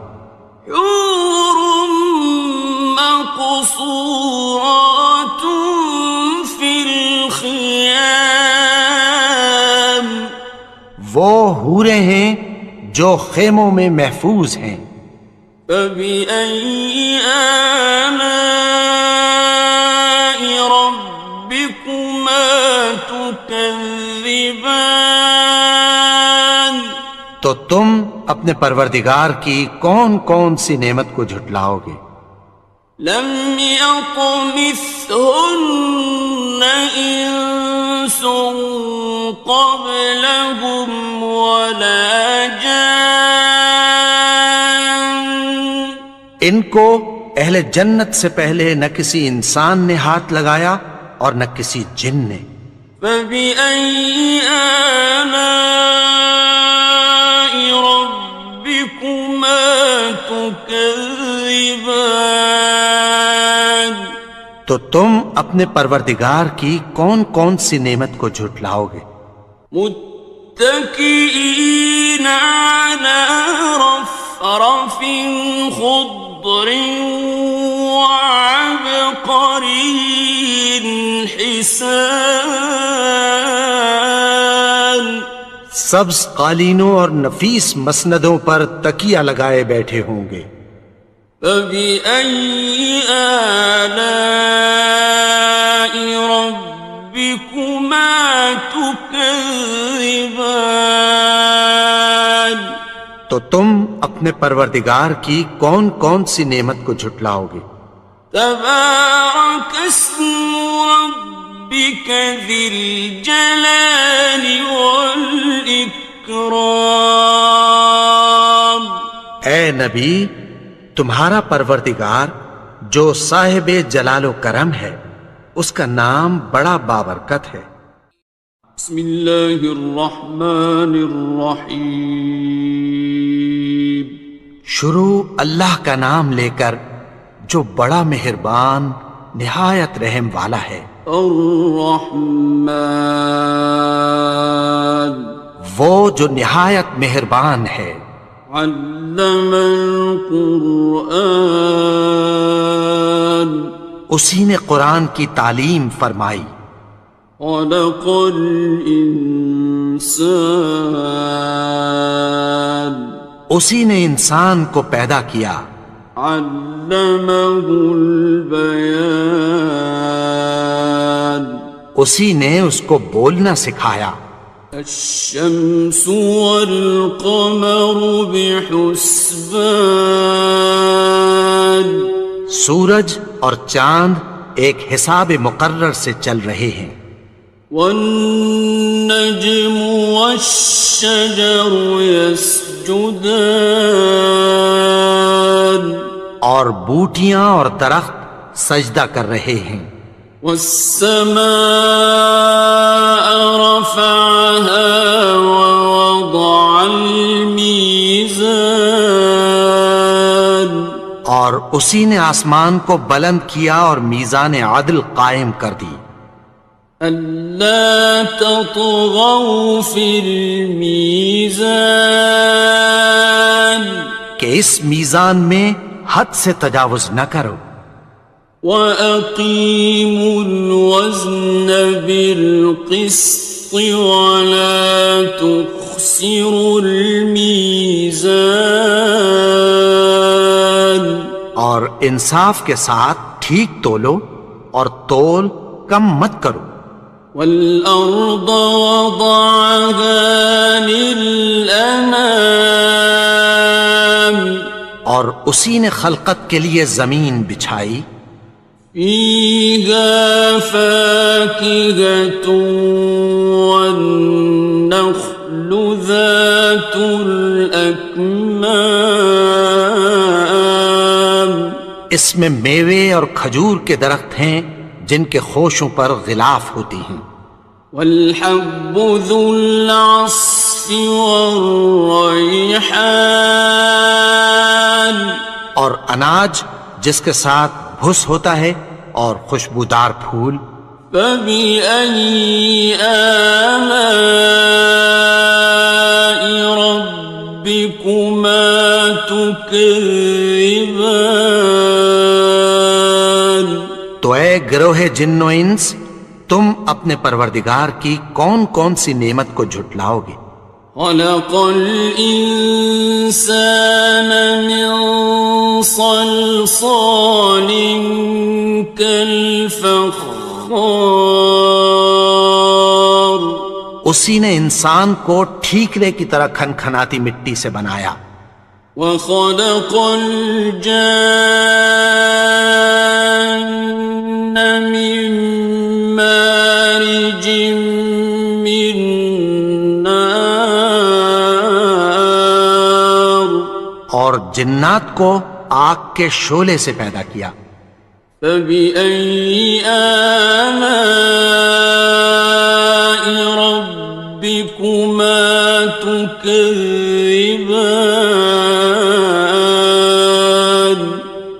حور مقصورات في الخيام وہ حوریں ہیں جو خیموں میں محفوظ ہیں. فبأي آلاء ربكما تكذبان تو تم اپنے پروردگار کی کون کون سی نعمت کو جھٹلاؤ گے؟ لم يطمثهن إنس قبلهم ولا جان ان کو اہل جنت سے پہلے نہ کسی انسان نے ہاتھ لگایا اور نہ کسی جن نے. فبأي آلاء ربكما تكذبان تو تم اپنے پروردگار کی کون کون سی نعمت کو جھٹلاؤ گے؟ متكئين على رفرف خضر وعبقري حسان سبز قالینوں اور نفیس مسندوں پر تکیہ لگائے بیٹھے ہوں گے. فبأي آلاء ربكما تكذبان تو تم اپنے پروردگار کی کون کون سی نعمت کو جھٹلاؤ گے؟ تبارك اسم ربك ذي الجلال والإكرام اے نبی، تمہارا پروردگار جو صاحب جلال و کرم ہے اس کا نام بڑا بابرکت ہے. بسم اللہ الرحمن الرحیم شروع اللہ کا نام لے کر جو بڑا مہربان نہایت رحم والا ہے. الرحمن وہ جو نہایت مہربان ہے. علم القرآن اسی نے قرآن کی تعلیم فرمائی. خلق الانسان اسی نے انسان کو پیدا کیا. علمہ البیان اسی نے اس کو بولنا سکھایا. الشمس والقمر بحسبان سورج اور چاند ایک حساب مقرر سے چل رہے ہیں. والنجم والشجر يسجدان اور بوٹیاں اور درخت سجدہ کر رہے ہیں. والسماء رفعها ووضع الميزان اور اسی نے آسمان کو بلند کیا اور میزان عدل قائم کر دی. ألا تطغوا في الميزان کہ اس میزان میں حد سے تجاوز نہ کرو. وَأَقِيمُوا الْوَزْنَ بِالْقِسْطِ وَلَا تُخْسِرُوا الْمِيزَانَ اور انصاف کے ساتھ ٹھیک تولو اور تول کم مت کرو. وَالْأَرْضَ وَضَعَهَا لِلْأَنَامِ اور اسی نے خلقت کے لیے زمین بچھائی. فِيهَا فَاكِهَةٌ وَالنَّخْلُ ذَاتُ الْأَكْمَامِ اس میں میوے اور کھجور کے درخت ہیں جن کے خوشوں پر غلاف ہوتی ہیں. وَالْحَبُّ ذُو الْعَصْفِ وَالرَّيْحَانِ اور اناج جس کے ساتھ بھس ہوتا ہے اور خوشبودار پھول. فَبِأَيِّ آلَاءِ رَبِّكُمَا تُكَذِّبَانِ تو اے گروہ جن و انس، تم اپنے پروردگار کی کون کون سی نعمت کو جھٹلاؤ گے؟ خَلَقَ الْإِنسَانَ مِنْ صَلْصَالٍ كَالْفَخَّارِ اسی نے انسان کو ٹھیکرے کی طرح کھنکھناتی مٹی سے بنایا. وَخَلَقَ الْجَانَّ مِن مَّارِجٍ مِّن نَّارٍ اور جنات کو آگ کے شعلے سے پیدا کیا. فَبِأَيِّ آلَاءِ رَبِّكُمَا تُكَذِّبَانِ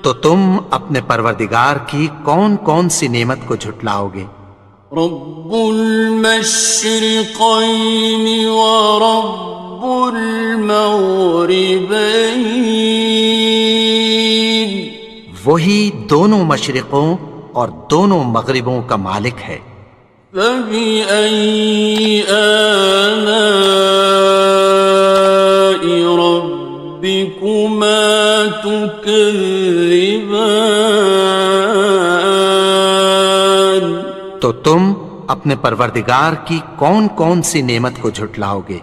تو تم اپنے پروردگار کی کون کون سی نعمت کو جھٹلاؤ گے؟ رب المشرقين ورب المغربين وہی دونوں مشرقوں اور دونوں مغربوں کا مالک ہے. فبأي آلاء ربكما تكذبان تو تم اپنے پروردگار کی کون کون سی نعمت کو جھٹلاؤ گے؟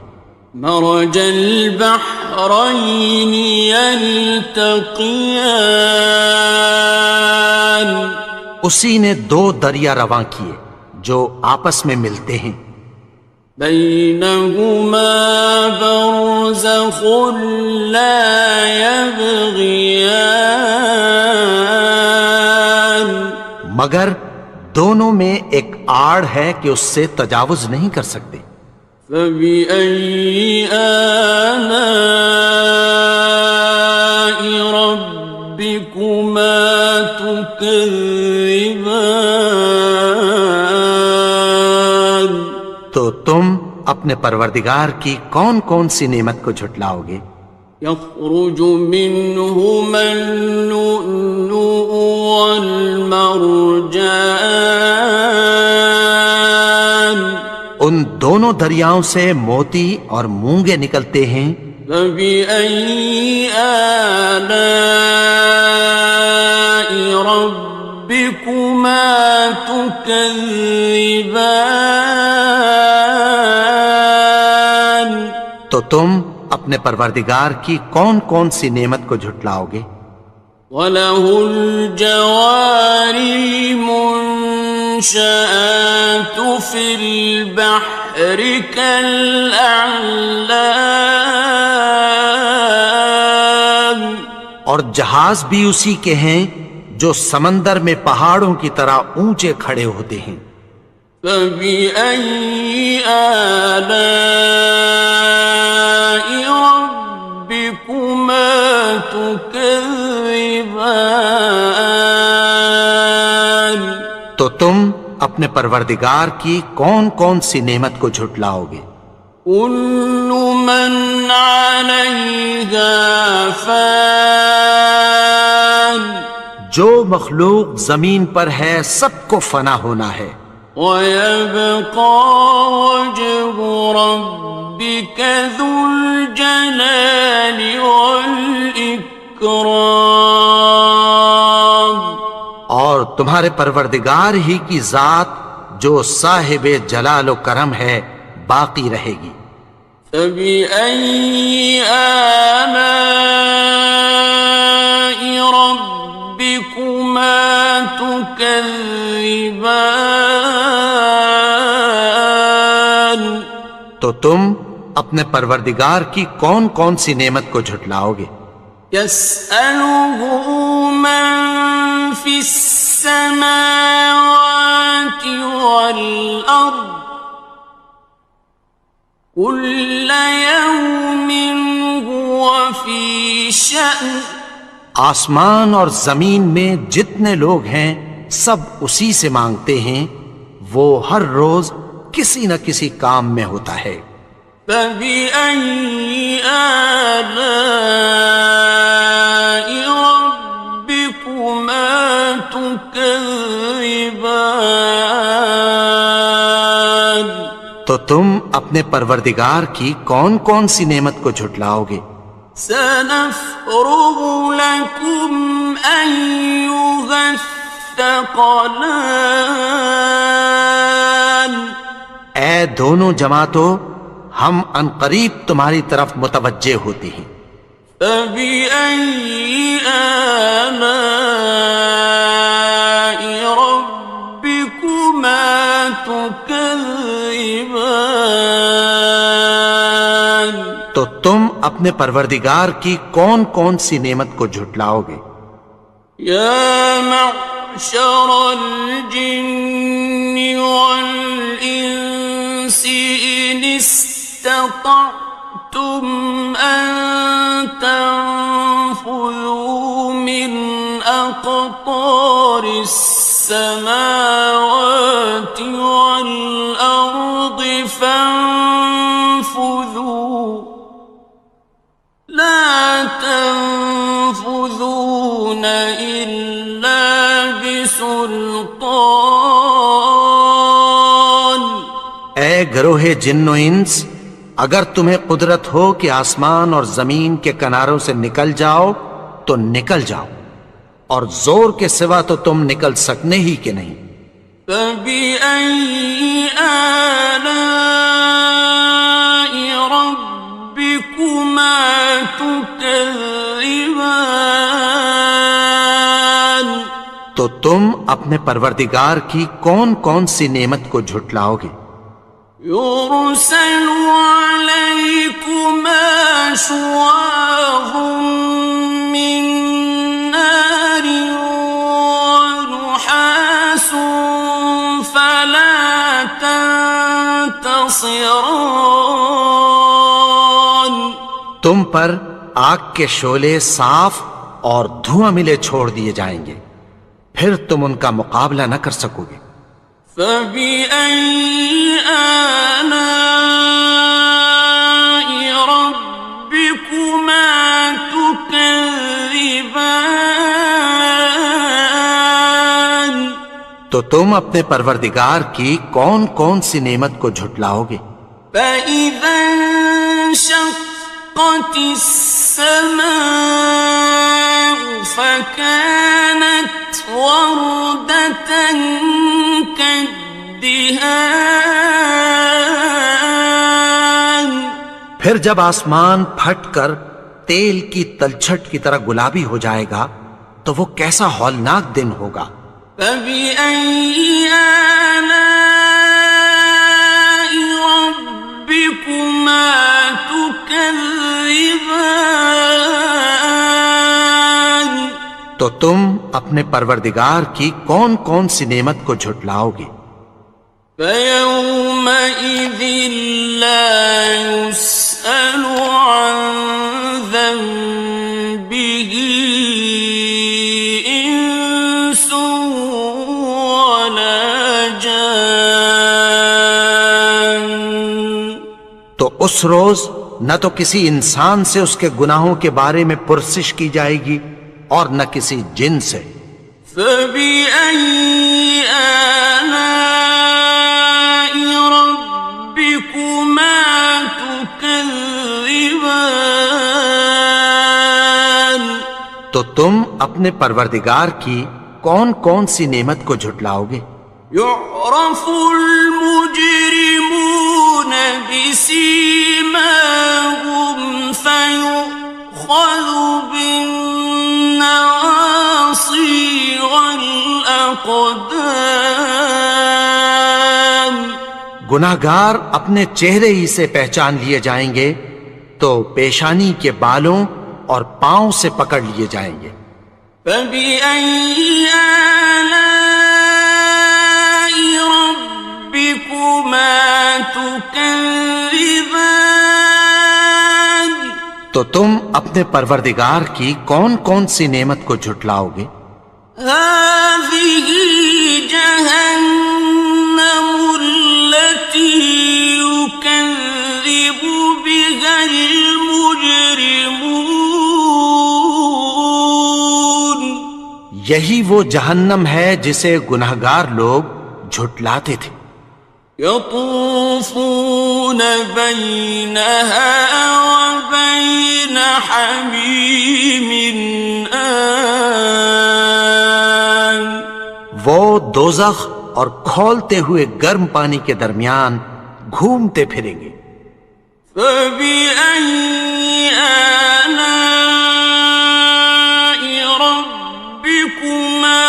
مرج البحرين يلتقيان اسی نے دو دریا رواں کیے جو آپس میں ملتے ہیں. بينهما برزخ لا يبغيان مگر دونوں میں ایک آڑ ہے کہ اس سے تجاوز نہیں کر سکتے. فبأي آلاء ربكما تكذبان تو تم اپنے پروردگار کی کون کون سی نعمت کو جھٹلاؤ گے؟ يخرج منهما اللؤلؤ والمرجان ان دونوں دریاؤں سے موتی اور مونگے نکلتے ہیں. فبأي آلاء ربكما تكذبان تو تم اپنے پروردگار کی کون کون سی نعمت کو جھٹلاؤ گے؟ وَلَهُ الْجَوَارِ الْمُنشَآتُ فِي الْبَحْرِ كَالْأَعْلَامِ، اور جہاز بھی اسی کے ہیں جو سمندر میں پہاڑوں کی طرح اونچے کھڑے ہوتے ہیں۔ فَبِأَيِّ آلَاءِ رَبِّكُمَا تُكَذِّبَانِ، تو تم اپنے پروردگار کی کون کون سی نعمت کو جھٹلاؤ گے؟ كُلُّ مَنْ عَلَيْهَا فَانٍ، جو مخلوق زمین پر ہے سب کو فنا ہونا ہے، وَيَبْقَى وَجْهُ رَبِّكَ ذُو الْجَلَالِ وَالْإِكْرَامِ، اور تمہارے پروردگار ہی کی ذات جو صاحب جلال و کرم ہے باقی رہے گی۔ فَبِأَيِّ آلَاءِ رَبِّكُمَا تُكَذِّبَانِ، تو تم اپنے پروردگار کی کون کون سی نعمت کو جھٹلاؤ گے؟ يَسْأَلُهُ مَن فِي السَّمَاوَاتِ وَالْأَرْضِ كُلَّ يَوْمٍ هُوَ فِي شَأْنٍ، آسمان اور زمین میں جتنے لوگ ہیں سب اسی سے مانگتے ہیں، وہ ہر روز کسی نہ کسی کام میں ہوتا ہے۔ فَبِأَيِّ آلَاءِ رَبِّكُمَا تُكَذِّبَانِ، تو تم اپنے پروردگار کی کون کون سی نعمت کو جھٹلاؤ گے؟ سَنَفْرُغُ لَكُمْ أَيُّهَ الثَّقَلَانِ، اے دونوں جماعتوں، ہم عنقریب تمہاری طرف متوجہ ہوتے ہیں۔ فَبِأَيِّ آلَاءِ رَبِّكُمَا تُكَذِّبَانِ، تو تم اپنے پروردگار کی کون کون سی نعمت کو جھٹلاؤ گے؟ يَا مَعْشَرَ الْجِنِّ وَالْإِنسِ إِنِ اسْتَطَعْتُمْ أَن تَنفُذُوا مِنْ أَقْطَارِ السَّمَاوَاتِ وَالْأَرْضِ فَانفُذُوا لَا تَنفُذُونَ إِلَّا بِسُلْطَانٍ، اے گروہ جن و انس، اگر تمہیں قدرت ہو کہ آسمان اور زمین کے کناروں سے نکل جاؤ تو نکل جاؤ، اور زور کے سوا تو تم نکل سکنے ہی کہ نہیں۔ فَبِأَيِّ آلَاءِ رَبِّكُمَا تُكَذِّبَانِ، تو تم اپنے پروردگار کی کون کون سی نعمت کو جھٹلاؤ گے؟ يُرْسَلُ عَلَيْكُمَا شُوَاظٌ مِّن نَّارٍ وَنُحَاسٌ فَلَا تَنتَصِرَانِ، تم پر آگ کے شعلے صاف اور دھواں ملے چھوڑ دیے جائیں گے، پھر تم ان کا مقابلہ نہ کر سکو گے۔ فَبِأَيِّ آلَاءِ رَبِّكُمَا تُكَذِّبَانِ، تو تم اپنے پروردگار کی کون کون سی نعمت کو جھٹلاؤ گے؟ فَإِذَا انشَقَّتِ السَّمَاءُ فَكَانَتْ وَرْدَةً كَالدِّهَانِ، پھر جب آسمان پھٹ کر تیل کی تلچھٹ کی طرح گلابی ہو جائے گا تو وہ کیسا ہولناک دن ہوگا۔ فَبِأَيِّ آلَاءِ رَبِّكُمَا تُكَذِّبَانِ تو تم اپنے پروردگار کی کون کون سی نعمت کو جھٹلاؤ گے؟ فَيَوْمَئِذٍ لَا يُسْأَلُ عَنْ ذَنبِهِ إِنسٌ وَلَا جَانٌ۔ تو اس روز نہ تو کسی انسان سے اس کے گناہوں کے بارے میں پرسش کی جائے گی اور نہ کسی جن سے۔ فَبِأَيِّ آلَاءِ رَبِّكُمَا تُكَذِّبَانِ تو تم اپنے پروردگار کی کون کون سی نعمت کو جھٹلاؤ گے؟ يُعْرَفُ الْمُجْرِمُونَ بِسِيمَاهُمْ فَيُؤْخَذُ بِالنَّوَاصِي وَالْأَقْدَامِ۔ گناہگار اپنے چہرے ہی سے پہچان لیے جائیں گے تو پیشانی کے بالوں اور پاؤں سے پکڑ لیے جائیں گے۔ فَبِأَيِّ آلَاءِ رَبِّكُمَا تُكَذِّبَانِ تو تم اپنے پروردگار کی کون کون سی نعمت کو جھٹلاؤ گے؟ هَٰذِهِ جَهَنَّمُ الَّتِي يُكَذِّبُ بِهَا الْمُجْرِمُونَ۔ یہی وہ جہنم ہے جسے گناہگار لوگ جھٹلاتے تھے۔ يَطُوفُونَ بَيْنَهَا وَبَيْنَ حَمِيمٍ آنٍ۔ وہ دوزخ اور کھولتے ہوئے گرم پانی کے درمیان گھومتے پھریں گے۔ فَبِأَيِّ آلَاءِ رَبِّكُمَا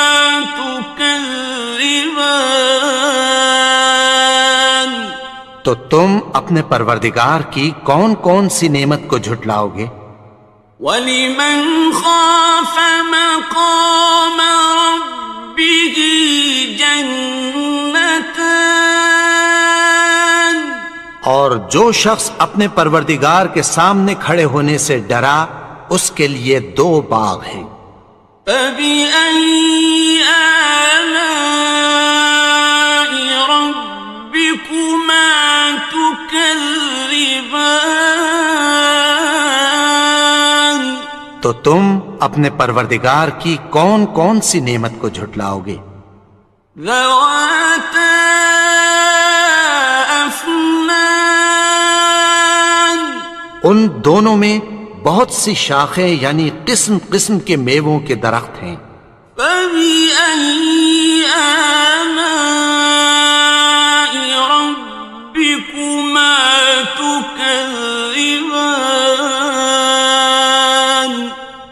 تُكَذِّبَانِ تو تم اپنے پروردگار کی کون کون سی نعمت کو جھٹلاؤ گے؟ وَلِمَنْ خَافَ مَقَامَ رَبِّهِ جَنَّتَانِ اور جو شخص اپنے پروردگار کے سامنے کھڑے ہونے سے ڈرا اس کے لیے 2 باغ ہیں۔ فَبِأَيِّ آلَاءِ رَبِّكُمَا تُكَذِّبَانِ تو تم اپنے پروردگار کی کون کون سی نعمت کو جھٹلاؤ گے؟ ذَوَاتَا أَفْنَانٍ ان دونوں میں بہت سی شاخیں یعنی قسم قسم کے میووں کے درخت ہیں۔ فَبِأَيِّ آلَاءِ رَبِّكُمَا تُكَذِّبَانِ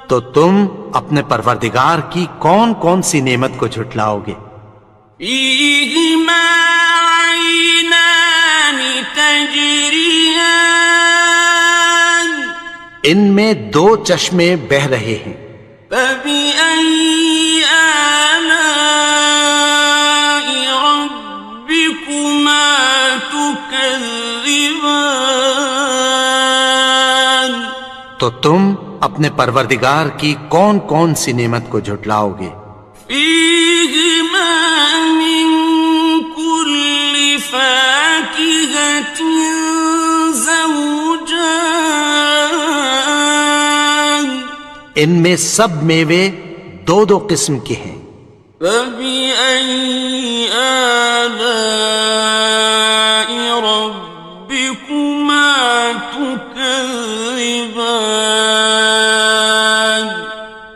تو تم اپنے پروردگار کی کون کون سی نعمت کو جھٹلاؤ گے؟ فِيهِمَا عَيْنَانِ تَجْرِيَانِ ان میں 2 چشمے بہہ رہے ہیں۔ فَبِأَيِّ آلَاءِ رَبِّكُمَا تُكَذِّبَانِ تو تم اپنے پروردگار کی کون کون سی نعمت کو جھٹلاؤ گے؟ فِيهِمَا مِن كُلِّ فَاكِهَةٍ زَوْجَانِ ان میں سب میوے 2 قسم کے ہیں۔ فَبِأَيِّ آلَاءِ رَبِّكُمَا تُكَذِّبَانِ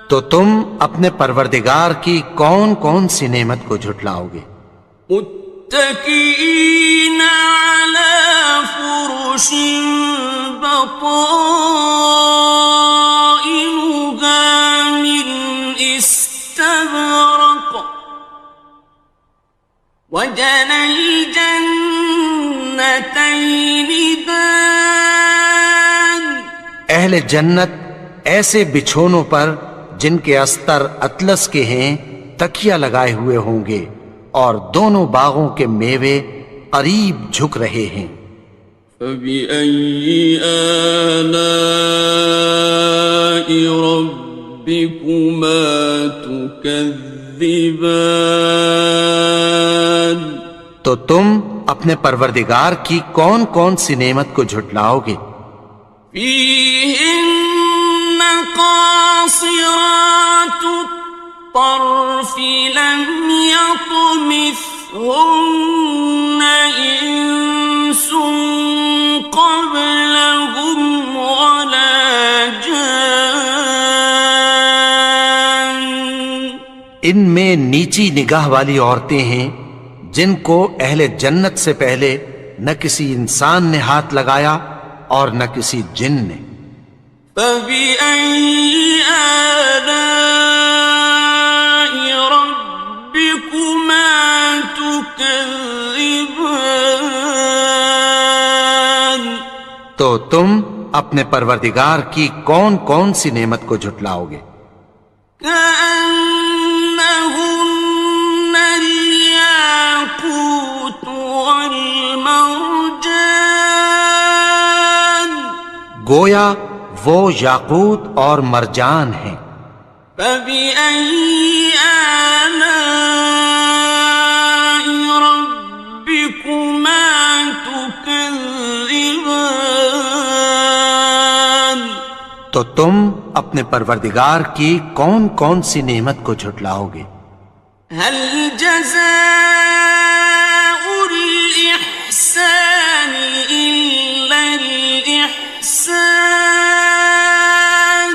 تو تم اپنے پروردگار کی کون کون سی نعمت کو جھٹلاؤ گے؟ مُتَّكِئِينَ عَلَى فُرُشٍ بطائنها من استبرق وجنى الجنتين دان. اہل جنت ایسے بچھونوں پر جن کے استر اطلس کے ہیں تکیہ لگائے ہوئے ہوں گے، اور دونوں باغوں کے میوے قریب جھک رہے ہیں. فَبِأَيِّ آلَاءِ رَبِّكُمَا تُكَذِّبَانِ. تو تم اپنے پروردگار کی کون کون سی نعمت کو جھٹلاؤ گے؟ فِيهِنَّ قَاصِرَاتُ الطَّرْفِ لَمْ يَطْمِثْهُنَّ إِنسٌ قَبْلَهُمْ وَلَا جَانٌّ. ان میں نیچی نگاہ والی عورتیں ہیں جن کو اہل جنت سے پہلے نہ کسی انسان نے ہاتھ لگایا اور نہ کسی جن نے. فَبِأَيِّ آلَاءِ رَبِّكُمَا تُكَذِّبَانِ. تو تم اپنے پروردگار کی کون کون سی نعمت کو جھٹلاؤ گے؟ كأنهن الياقوت والمرجان. گویا وہ یاقوت اور مرجان ہیں. فبأي آلاء ربكما تكذبان. تو تم اپنے پروردگار کی کون کون سی نعمت کو جھٹلاؤ گے؟ هل جزاء الإحسان إلا الإحسان.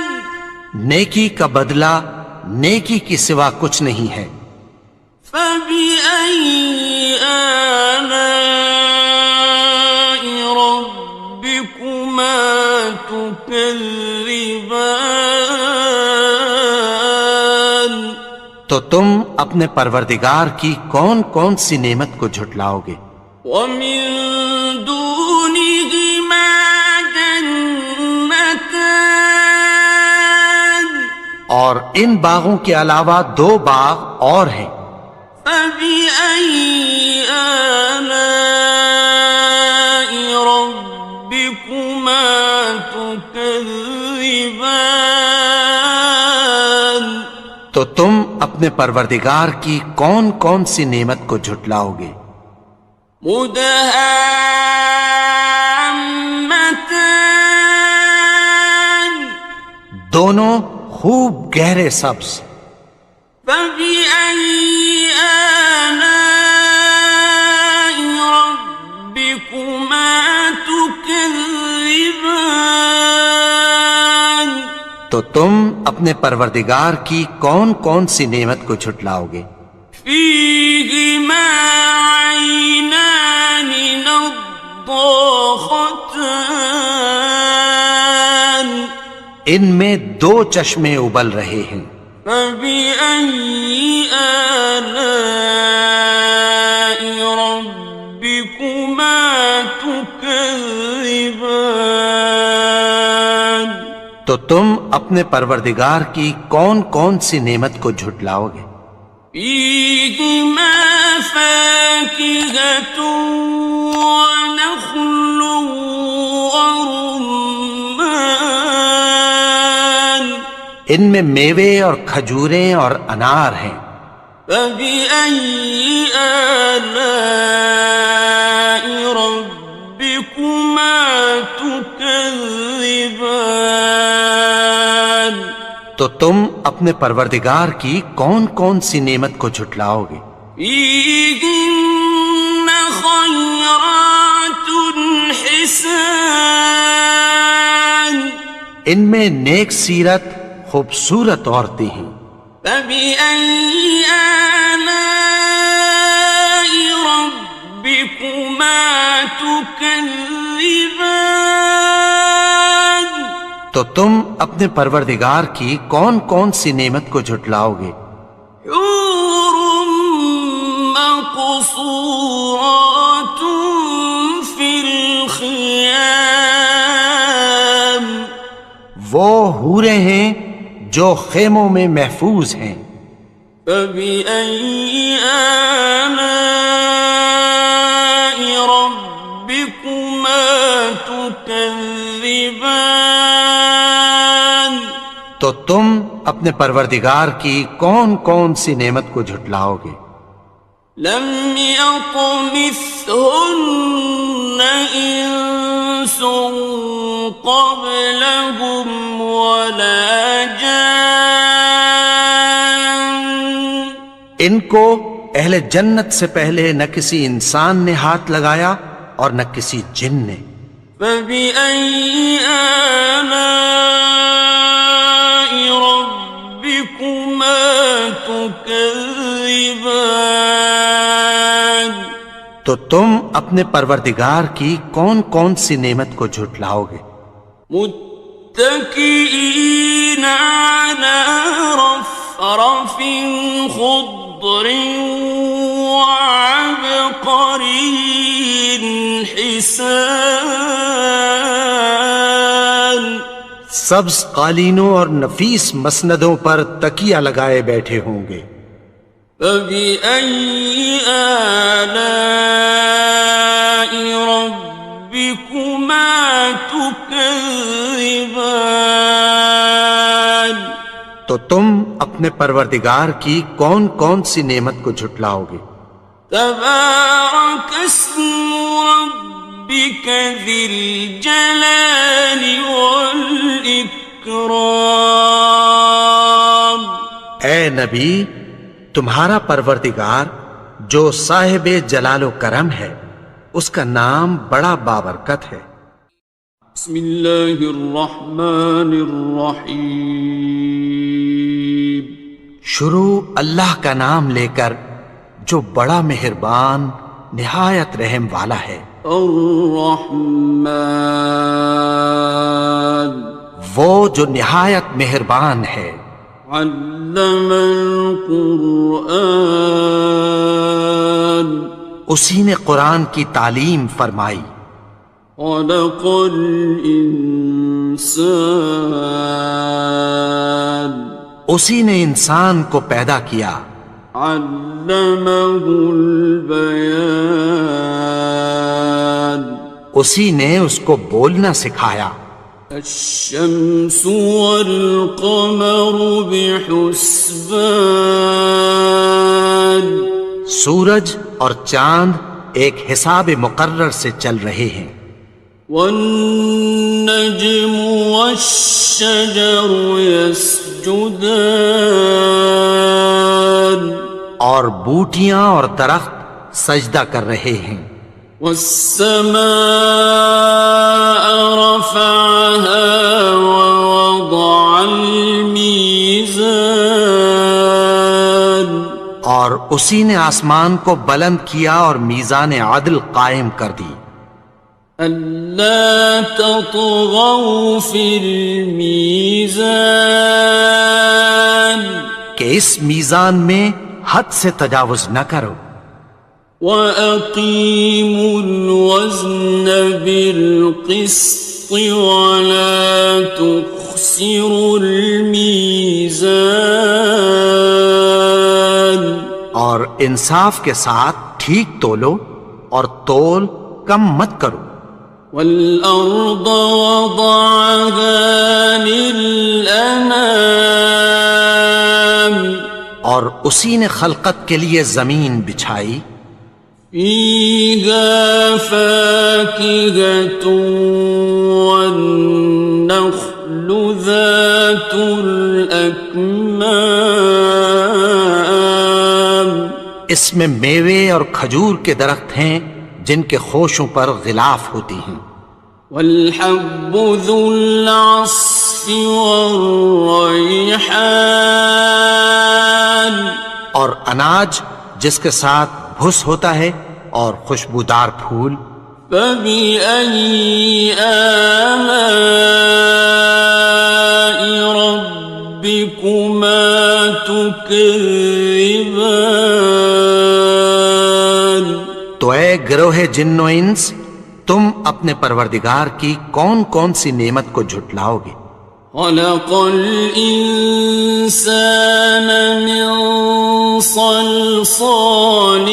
نیکی کا بدلہ نیکی کی سوا کچھ نہیں ہے. فبأي آلاء ربكما تكذبان. تو تم اپنے پروردگار کی کون کون سی نعمت کو جھٹلاؤ گے؟ ومن دونهما جنتان. اور ان باغوں کے علاوہ دو باغ اور ہیں. فبأي آلاء ربكما تكذبان. تو تم اپنے پروردگار کی کون کون سی نعمت کو جھٹلاؤ گے؟ مدهامتان. دونوں خوب گہرے سبز. فبأي آلاء ربكما تكذبان. تو تم اپنے پروردگار کی کون کون سی نعمت کو جھٹلاؤ گے؟ فيهما عينان نضاختان. ان میں دو چشمے ابل رہے ہیں. فبأي آلاء ربكما تكذبان. تو تم اپنے پروردگار کی کون کون سی نعمت کو جھٹلاؤ گے؟ فيهما فاكهة ونخل ورمان. ان میں میوے اور کھجوریں اور انار ہیں. فبأي آلاء ربكما تكذبان. تو تم اپنے پروردگار کی کون کون سی نعمت کو جھٹلاؤ گے؟ فيهن خيرات حسان. ان میں نیک سیرت خوبصورت عورتیں ہیں. فبأي آلاء ربكما تكذبان. تو تم اپنے پروردگار کی کون کون سی نعمت کو جھٹلاؤ گے؟ حور مقصورات فی الخیام، وہ حوریں ہیں جو خیموں میں محفوظ ہیں۔ فبأي آلاء ربكما تكذبان، تو تم اپنے پروردگار کی کون کون سی نعمت کو جھٹلاؤ گے؟ لم يطمثهن إنس قبلهم ولا جان، ان کو اہل جنت سے پہلے نہ کسی انسان نے ہاتھ لگایا اور نہ کسی جن نے۔ فبأي آلاء ربكما تكذبان، تو تم اپنے پروردگار کی کون کون سی نعمت کو جھٹلاؤ گے؟ متكئين على رفرف خضر وعبقري حسان، سبز قالینوں اور نفیس مسندوں پر تکیہ لگائے بیٹھے ہوں گے۔ فبأي آلاء ربكما تكذبان، تو تم اپنے پروردگار کی کون کون سی نعمت کو جھٹلاؤ گے؟ تبارك اسم ربك ذي الجلال والإكرام، اے نبی، تمہارا پروردگار جو صاحب جلال و کرم ہے، اس کا نام بڑا بابرکت ہے۔ بسم اللہ الرحمن الرحیم، شروع اللہ کا نام لے کر جو بڑا مہربان نہایت رحم والا ہے۔ الرحمن، وہ جو نہایت مہربان ہے۔ علم القرآن، اسی نے قرآن کی تعلیم فرمائی۔ خلق الانسان، اسی نے انسان کو پیدا کیا۔ علمہ البیان، اسی نے اس کو بولنا سکھایا۔ الشمس والقمر بحسبان، سورج اور چاند ایک حساب مقرر سے چل رہے ہیں۔ والنجم والشجر يسجدان، اور بوٹیاں اور درخت سجدہ کر رہے ہیں۔ والسماء رفعها ووضع الميزان، اور اسی نے آسمان کو بلند کیا اور میزان عدل قائم کر دی۔ ألا تطغوا في الميزان، کہ اس میزان میں حد سے تجاوز نہ کرو۔ وَأَقِيمُوا الْوَزْنَ بِالْقِسْطِ وَلَا تُخْسِرُوا الْمِيزَانَ، اور انصاف کے ساتھ ٹھیک تولو اور تول کم مت کرو۔ وَالْأَرْضَ وَضَعَهَا لِلْأَنَامِ، اور اسی نے خلقت کے لیے زمین بچھائی۔ فِيهَا فَاكِهَةٌ وَالنَّخْلُ ذَاتُ الْأَكْمَامِ، اس میں میوے اور کھجور کے درخت ہیں جن کے خوشوں پر غلاف ہوتی ہیں۔ وَالْحَبُّ ذُو الْعَصْفِ وَالرَّيْحَانِ، اور اناج جس کے ساتھ بھس ہوتا ہے اور خوشبودار پھول۔ فَبِأَيِّ آلَاءِ ربكما تكذبان تو اے گروہ جن و انس، تم اپنے پروردگار کی کون کون سی نعمت کو جھٹلاؤ گے؟ خلق الإنسان من صلصال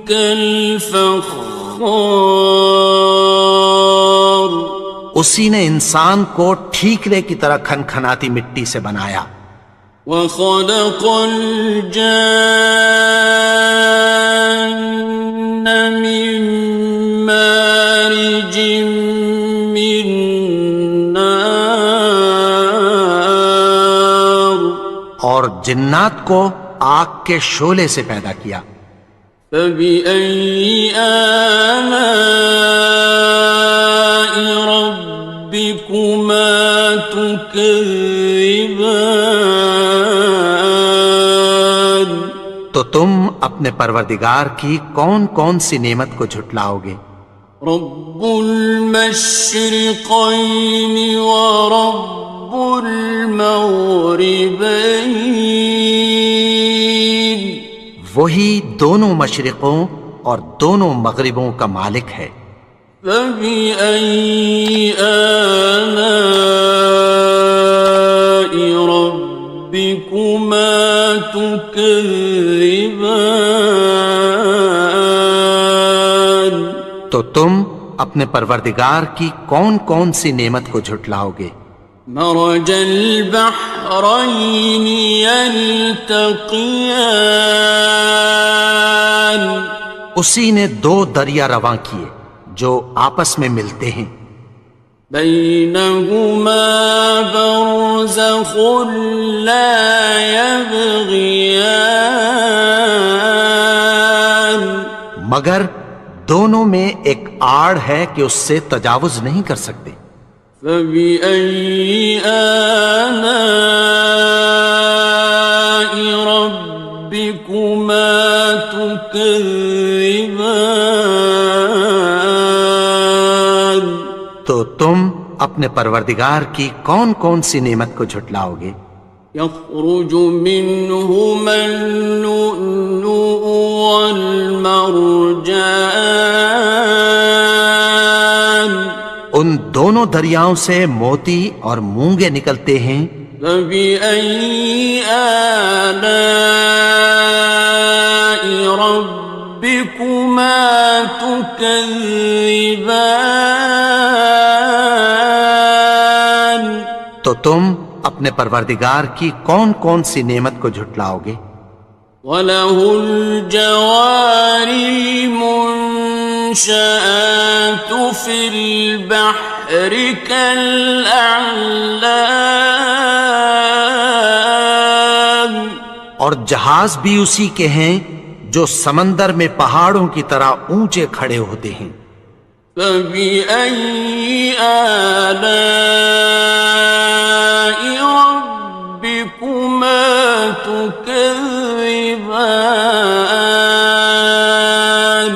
كالفخار اسی نے انسان کو ٹھیکرے کی طرح کھنکھناتی مٹی سے بنایا، وخلق الجان من مارج من نار اور جنات کو آگ کے شعلے سے پیدا کیا۔ فبأي آلاء ربكما تكذبان تو تم اپنے پروردگار کی کون کون سی نعمت کو جھٹلاؤ گے؟ رب المشرقين ورب المغربين وہی دونوں مشرقوں اور دونوں مغربوں کا مالک ہے۔ فبأي آلاء ربكما تكذبان تو تم اپنے پروردگار کی کون کون سی نعمت کو جھٹلاؤ گے؟ مرج البحرين يلتقيان اسی نے دو دریا رواں کیے جو آپس میں ملتے ہیں، بينهما برزخ لا يبغيان مگر دونوں میں ایک آڑ ہے کہ اس سے تجاوز نہیں کر سکتے۔ فبأي آلاء ربكما تكذبان تو تم اپنے پروردگار کی کون کون سی نعمت کو جھٹلاؤ گے؟ يخرج منهما اللؤلؤ والمرجان ان دونوں دریاؤں سے موتی اور مونگے نکلتے ہیں۔ فبأي آلاء ربكما تكذبان تو تم اپنے پروردگار کی کون کون سی نعمت کو جھٹلاؤ گے؟ وَلَهُ الْجَوَارِ الْمُنشَآتُ فِي الْبَحْرِ كَالْأَعْلَامِ اور جہاز بھی اسی کے ہیں جو سمندر میں پہاڑوں کی طرح اونچے کھڑے ہوتے ہیں۔ فَبِأَيِّ آلَاءِ رَبِّكُمَا تُكَذِّبَانِ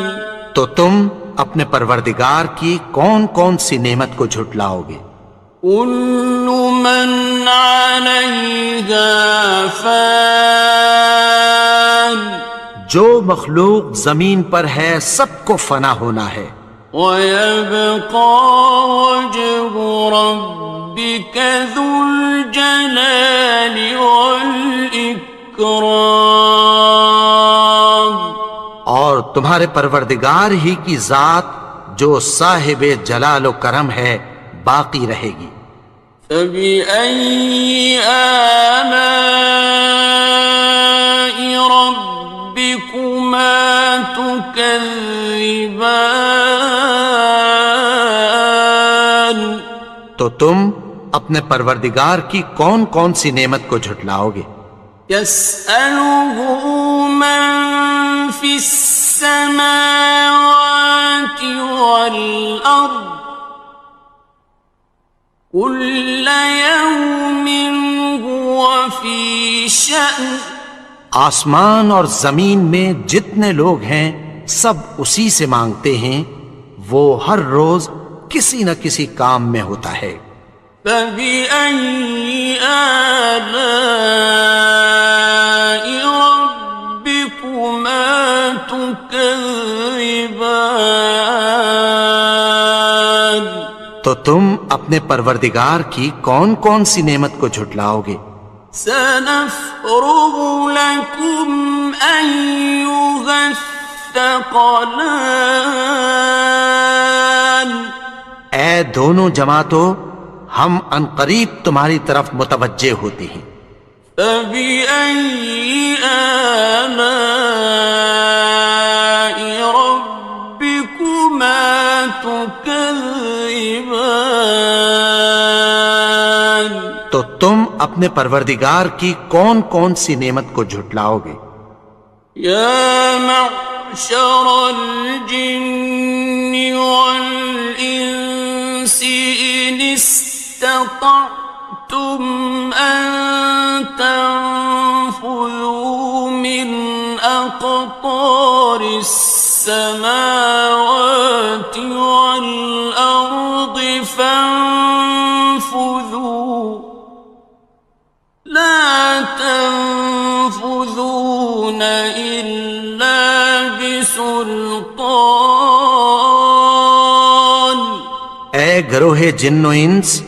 تو تم اپنے پروردگار کی کون کون سی نعمت کو جھٹلاؤ گے؟ كُلُّ مَنْ عَلَيْهَا فَانٍ جو مخلوق زمین پر ہے سب کو فنا ہونا ہے، وَيَبْقَى وَجْهُ رَبِّكَ ذُو الْجَلَالِ وَالْإِكْرَامِ اور تمہارے پروردگار ہی کی ذات جو صاحب جلال و کرم ہے باقی رہے گی۔ فَبِأَيِّ آلَاءِ رَبِّكُمَا تُكَذِّبَانِ تو تم اپنے پروردگار کی کون کون سی نعمت کو جھٹلاؤ گے؟ يَسْأَلُهُ مَن فِي السَّمَاوَاتِ وَالْأَرْضِ كُلَّ يَوْمٍ هُوَ فِي شَأْنٍ آسمان اور زمین میں جتنے لوگ ہیں سب اسی سے مانگتے ہیں، وہ ہر روز کسی نہ کسی کام میں ہوتا ہے۔ فبأي آلاء ربكما تكذبان؟ تو تم اپنے پروردگار کی کون کون سی نعمت کو جھٹلاؤ گے؟ سنفرغ لكم أيها الثقلان اے دونوں جماعتوں، ہم عنقریب تمہاری طرف متوجہ ہوتے ہیں۔ فبأي آلاء ربكما تكذبان؟ تو تم اپنے پروردگار کی کون کون سی نعمت کو جھٹلاؤ گے؟ يا معشر الجن والإنس إن استطعتم أن تنفذوا من أقطار السماوات والأرض فانفذوا لا تنفذون إلا بسلطان۔ اے گروہ جن و انس،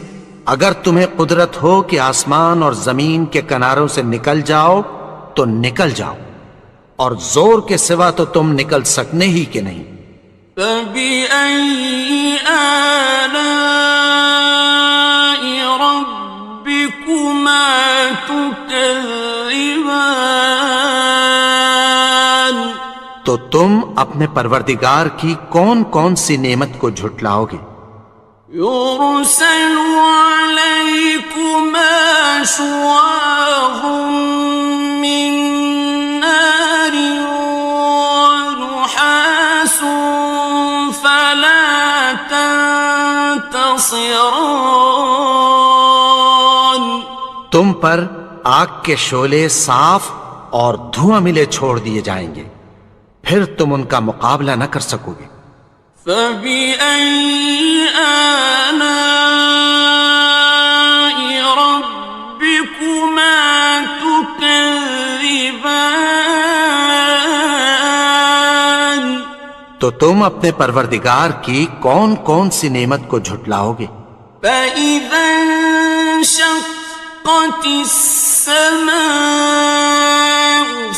اگر تمہیں قدرت ہو کہ آسمان اور زمین کے کناروں سے نکل جاؤ تو نکل جاؤ، اور زور کے سوا تو تم نکل سکنے ہی کہ نہیں۔ فبأي آلاء ربكما تكذبان؟ تو تم اپنے پروردگار کی کون کون سی نعمت کو جھٹلاؤ گے؟ يرسل عليكما شواظ من نار ونحاس فلا تنتصران۔ تم پر آگ کے شعلے صاف اور دھواں ملے چھوڑ دیے جائیں گے، پھر تم ان کا مقابلہ نہ کر سکو گے۔ فبأي آلاء ربكما تكذبان؟ تو تم اپنے پروردگار کی کون کون سی نعمت کو جھٹلاؤ گے؟ فإذا انشقت السماء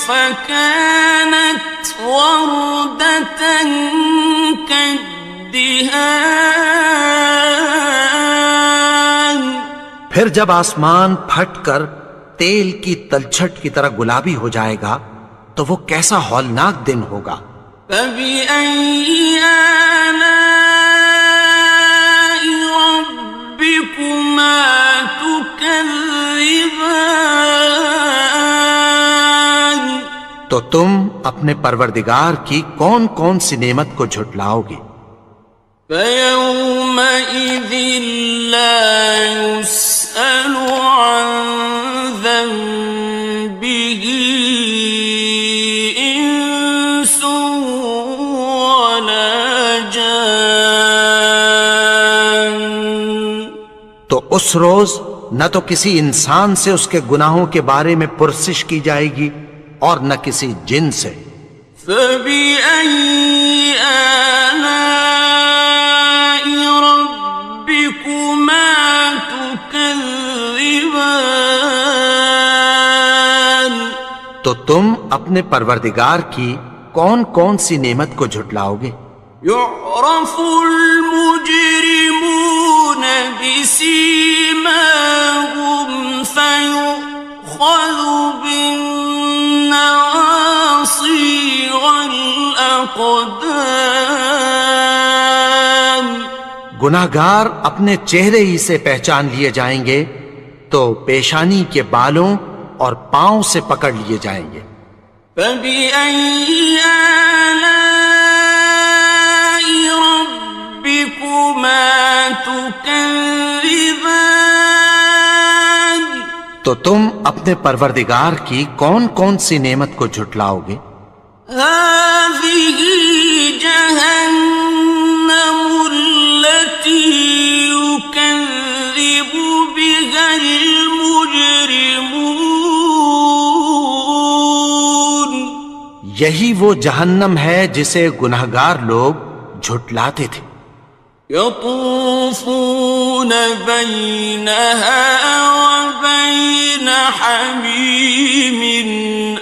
فكانت وردة كالدهان۔ پھر جب آسمان پھٹ کر تیل کی تلچھٹ کی طرح گلابی ہو جائے گا تو وہ کیسا ہولناک دن ہوگا۔ فبأي آلاء ربكما تكذبان؟ تو تم اپنے پروردگار کی کون کون سی نعمت کو جھٹلاؤ گے؟ فيومئذ لا يسأل عن ذنبه إنس ولا جان۔ تو اس روز نہ تو کسی انسان سے اس کے گناہوں کے بارے میں پرسش کی جائے گی اور نہ کسی جن سے۔ فبأي آلاء ربكما تكذبان؟ تو تم اپنے پروردگار کی کون کون سی نعمت کو جھٹلاؤ گے؟ يعرف المجرمون بسيماهم فيؤخذ بالنواصي والأقدام۔ گناہگار اپنے چہرے ہی سے پہچان لیے جائیں گے تو پیشانی کے بالوں اور پاؤں سے پکڑ لیے جائیں گے۔ فبأي آلاء ربكما تكذبان؟ تو تم اپنے پروردگار کی کون کون سی نعمت کو جھٹلاؤ گے؟ هذه جهنم التي يكذب یہی وہ جہنم ہے جسے گنہگار لوگ جھٹلاتے تھے۔ يطوفون بينها وبين حميم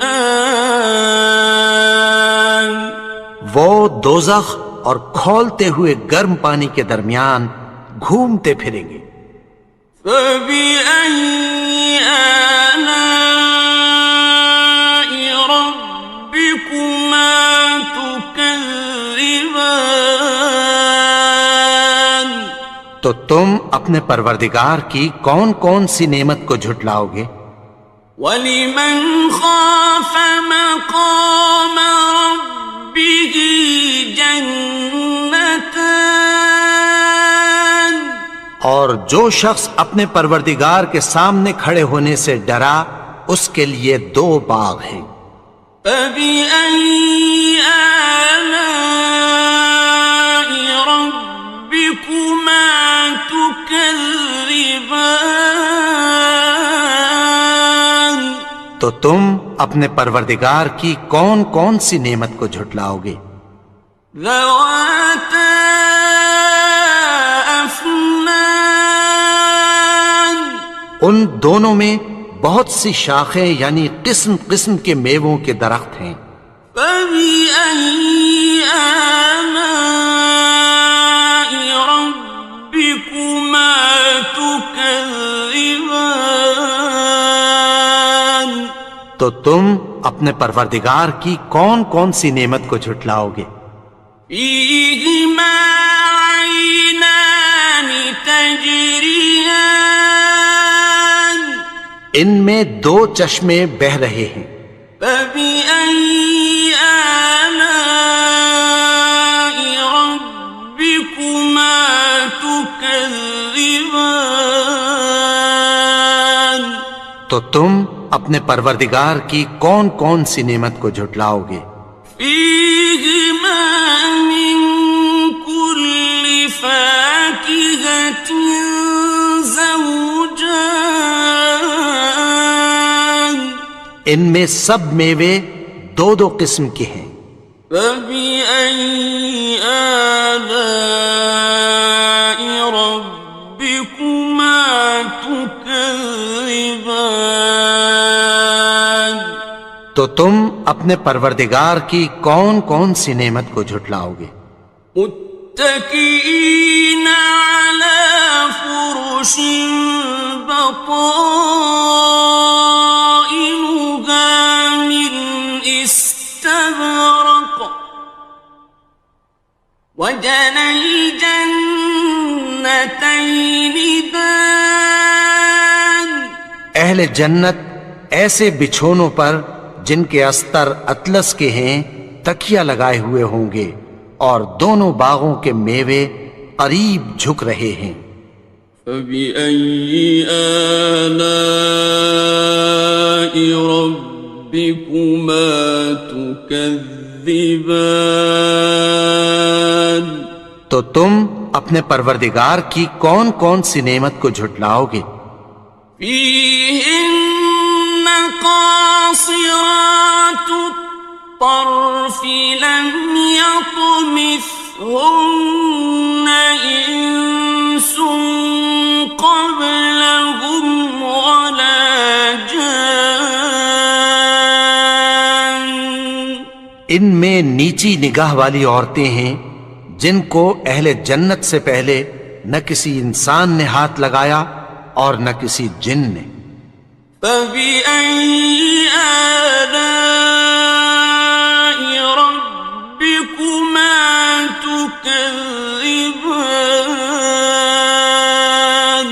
آن وہ دوزخ اور کھولتے ہوئے گرم پانی کے درمیان گھومتے پھریں گے۔ فبأي آلاء ربكما تكذبان تو تم اپنے پروردگار کی کون کون سی نعمت کو جھٹلاؤ گے؟ وَلِمَنْ خَافَ مَقَامَ رَبِّهِ جَنَّتَانِ اور جو شخص اپنے پروردگار کے سامنے کھڑے ہونے سے ڈرا اس کے لیے 2 باغ ہیں۔ فَبِأَيِّ آلَاءِ رَبِّكُمَا تُكَذِّبَانِ تو تم اپنے پروردگار کی کون کون سی نعمت کو جھٹلاؤ گے؟ ذَوَاتَا أَفْنَانٍ ان دونوں میں بہت سی شاخیں یعنی قسم قسم کے میووں کے درخت ہیں۔ فَبِأَيِّ آلَاءِ رَبِّكُمَا تُكَذِّبَانِ تو تم اپنے پروردگار کی کون کون سی نعمت کو جھٹلاؤ گے؟ فِيهِمَا عَيْنَانِ تَجْرِيَانِ ان میں 2 چشمے بہہ رہے ہیں۔ فَبِأَيِّ آلَاءِ رَبِّكُمَا تُكَذِّبَانِ تو تم اپنے پروردگار کی کون کون سی نعمت کو جھٹلاؤ گے؟ فِيهِمَا مِن كُلِّ فَاكِهَةٍ زَوْجَانِ ان میں سب میوے 2 قسم کے ہیں۔ فَبِأَيِّ آلَاءِ رَبِّكُمَا تُكَذِّبَانِ تو تم اپنے پروردگار کی کون کون سی نعمت کو جھٹلاؤ گے؟ متكئين على فرش بطائنها من استبرق وجنى الجنتين دان اہل جنت ایسے بچھونوں پر جن کے استر اطلس کے ہیں تکیہ لگائے ہوئے ہوں گے اور دونوں باغوں کے میوے قریب جھک رہے ہیں۔ فَبِأَيِّ آلَاءِ رَبِّكُمَا تُكَذِّبَانِ تو تم اپنے پروردگار کی کون کون سی نعمت کو جھٹلاؤ گے؟ فِيهِنَّ قَاصِرَاتُ الطَّرْفِ لَمْ يَطْمِثْهُنَّ إِنسٌ قَبْلَهُمْ وَلَا جَانٌّ ان میں نیچی نگاہ والی عورتیں ہیں جن کو اہل جنت سے پہلے نہ کسی انسان نے ہاتھ لگایا اور نہ کسی جن نے۔ فَبِأَيِّ آلَاءِ رَبِّكُمَا تُكَذِّبَانِ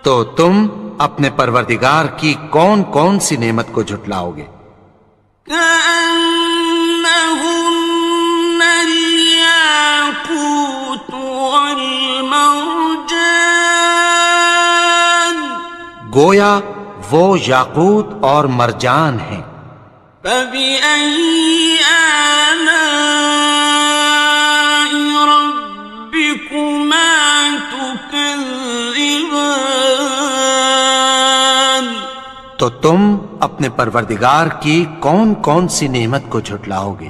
تو تم اپنے پروردگار کی کون کون سی نعمت کو جھٹلاؤ گے؟ كَأَنَّهُنَّ الْيَاقُوتُ وَالْمَرْجَانُ گویا وہ یاقوت اور مرجان ہیں۔ فَبِأَيِّ آلَاءِ رَبِّكُمَا تُكَذِّبَانِ تو تم اپنے پروردگار کی کون کون سی نعمت کو جھٹلاؤ گے؟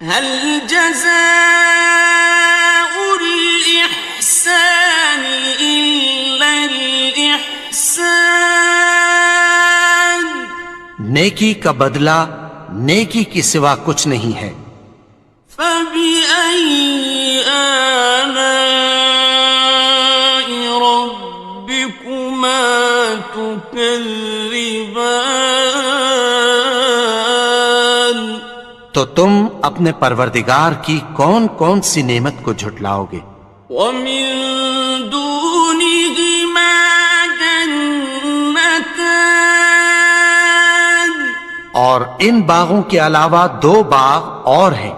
هل جزاء الإحسان إلا الإحسان؟ نیکی کا بدلہ نیکی کی سوا کچھ نہیں ہے۔ فبأي آلاء ربكما تكذبان؟ تو تم اپنے پروردگار کی کون کون سی نعمت کو جھٹلاؤ گے؟ ومن دونهما جنتان؟ اور ان باغوں کے علاوہ دو باغ اور ہیں۔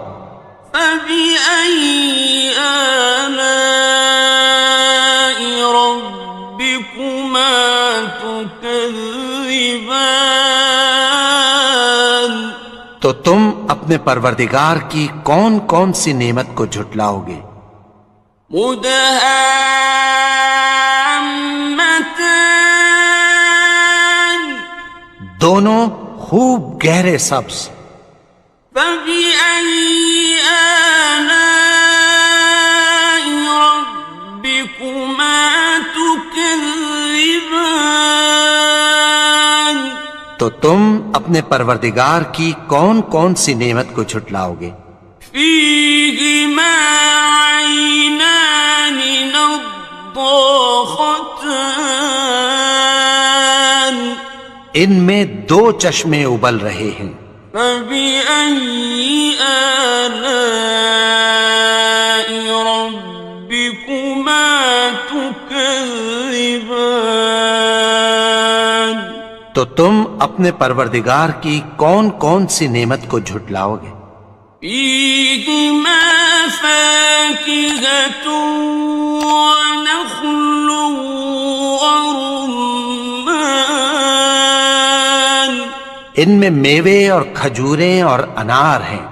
فبأي آلاء ربكما تكذبان؟ تو تم اپنے پروردگار کی کون کون سی نعمت کو جھٹلاؤ گے؟ مدہامتان؟ دونوں خوب گہرے سبز۔ فبأي آلاء ربكما تكذبان؟ تو تم اپنے پروردگار کی کون کون سی نعمت کو جھٹلاؤ گے؟ فيهما عينان نضاختان؟ ان میں دو چشمے ابل رہے ہیں۔ فبأي آلاء ربكما تكذبان؟ تو تم اپنے پروردگار کی کون کون سی نعمت کو جھٹلاؤ گے؟ فيهما فاكهة ونخل ورمان؟ ان میں میوے اور کھجوریں اور انار ہیں۔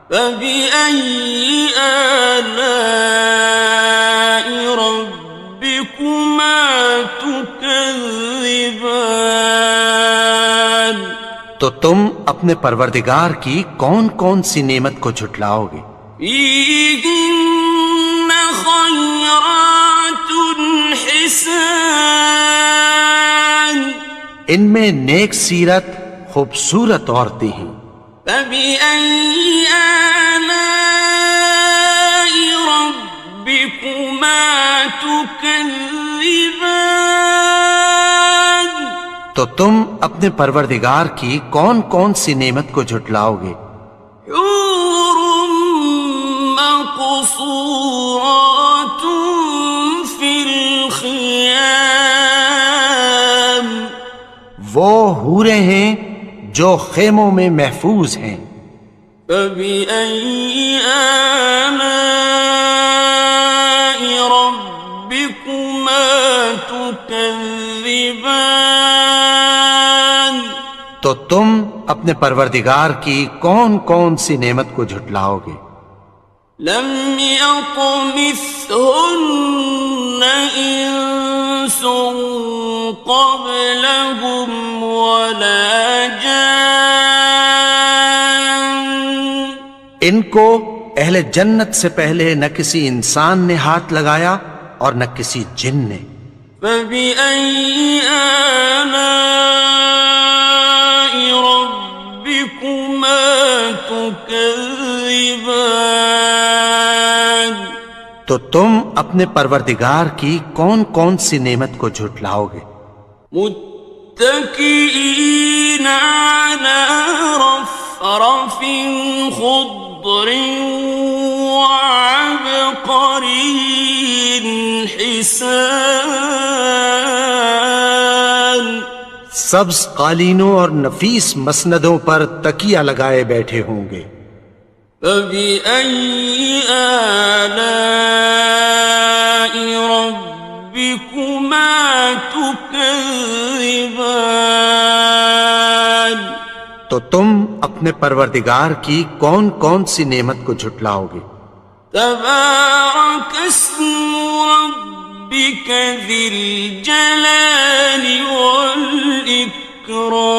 فبأي آلاء ربكما تكذبان؟ تو تم اپنے پروردگار کی کون کون سی نعمت کو جھٹلاؤ گے؟ فيهن خيرات حسان؟ ان میں نیک سیرت خوبصورت عورتیں ہیں۔ فبأي آلاء ربكما تكذبان؟ تو تم اپنے پروردگار کی کون کون سی نعمت کو جھٹلاؤ گے؟ حور مقصورات في الخيام؟ وہ حوریں ہیں جو خیموں میں محفوظ ہیں۔ فبأي آلاء ربكما تكذبان؟ تو تم اپنے پروردگار کی کون کون سی نعمت کو جھٹلاؤ گے؟ لم يطمثهن إنس قبلهم ولا جان؟ ان کو اہل جنت سے پہلے نہ کسی انسان نے ہاتھ لگایا اور نہ کسی جن نے۔ فبأي آلاء ربكما تكذبان؟ تو تم اپنے پروردگار کی کون کون سی نعمت کو جھٹلاؤ گے؟ متكئين على رفرف خضر وعبقري حسان؟ سبز قالینوں اور نفیس مسندوں پر تکیہ لگائے بیٹھے ہوں گے۔ فبأي آلاء ربكما تكذبان؟ تو تم اپنے پروردگار کی کون کون سی نعمت کو جھٹلاؤ گے؟ تبارك اسم ربك ذي الجلال والإكرام؟ والإكرام.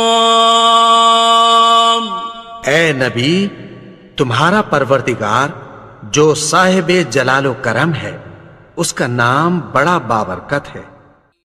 اے نبی، تمہارا پروردگار جو صاحب جلال و کرم ہے، اس کا نام بڑا بابرکت ہے.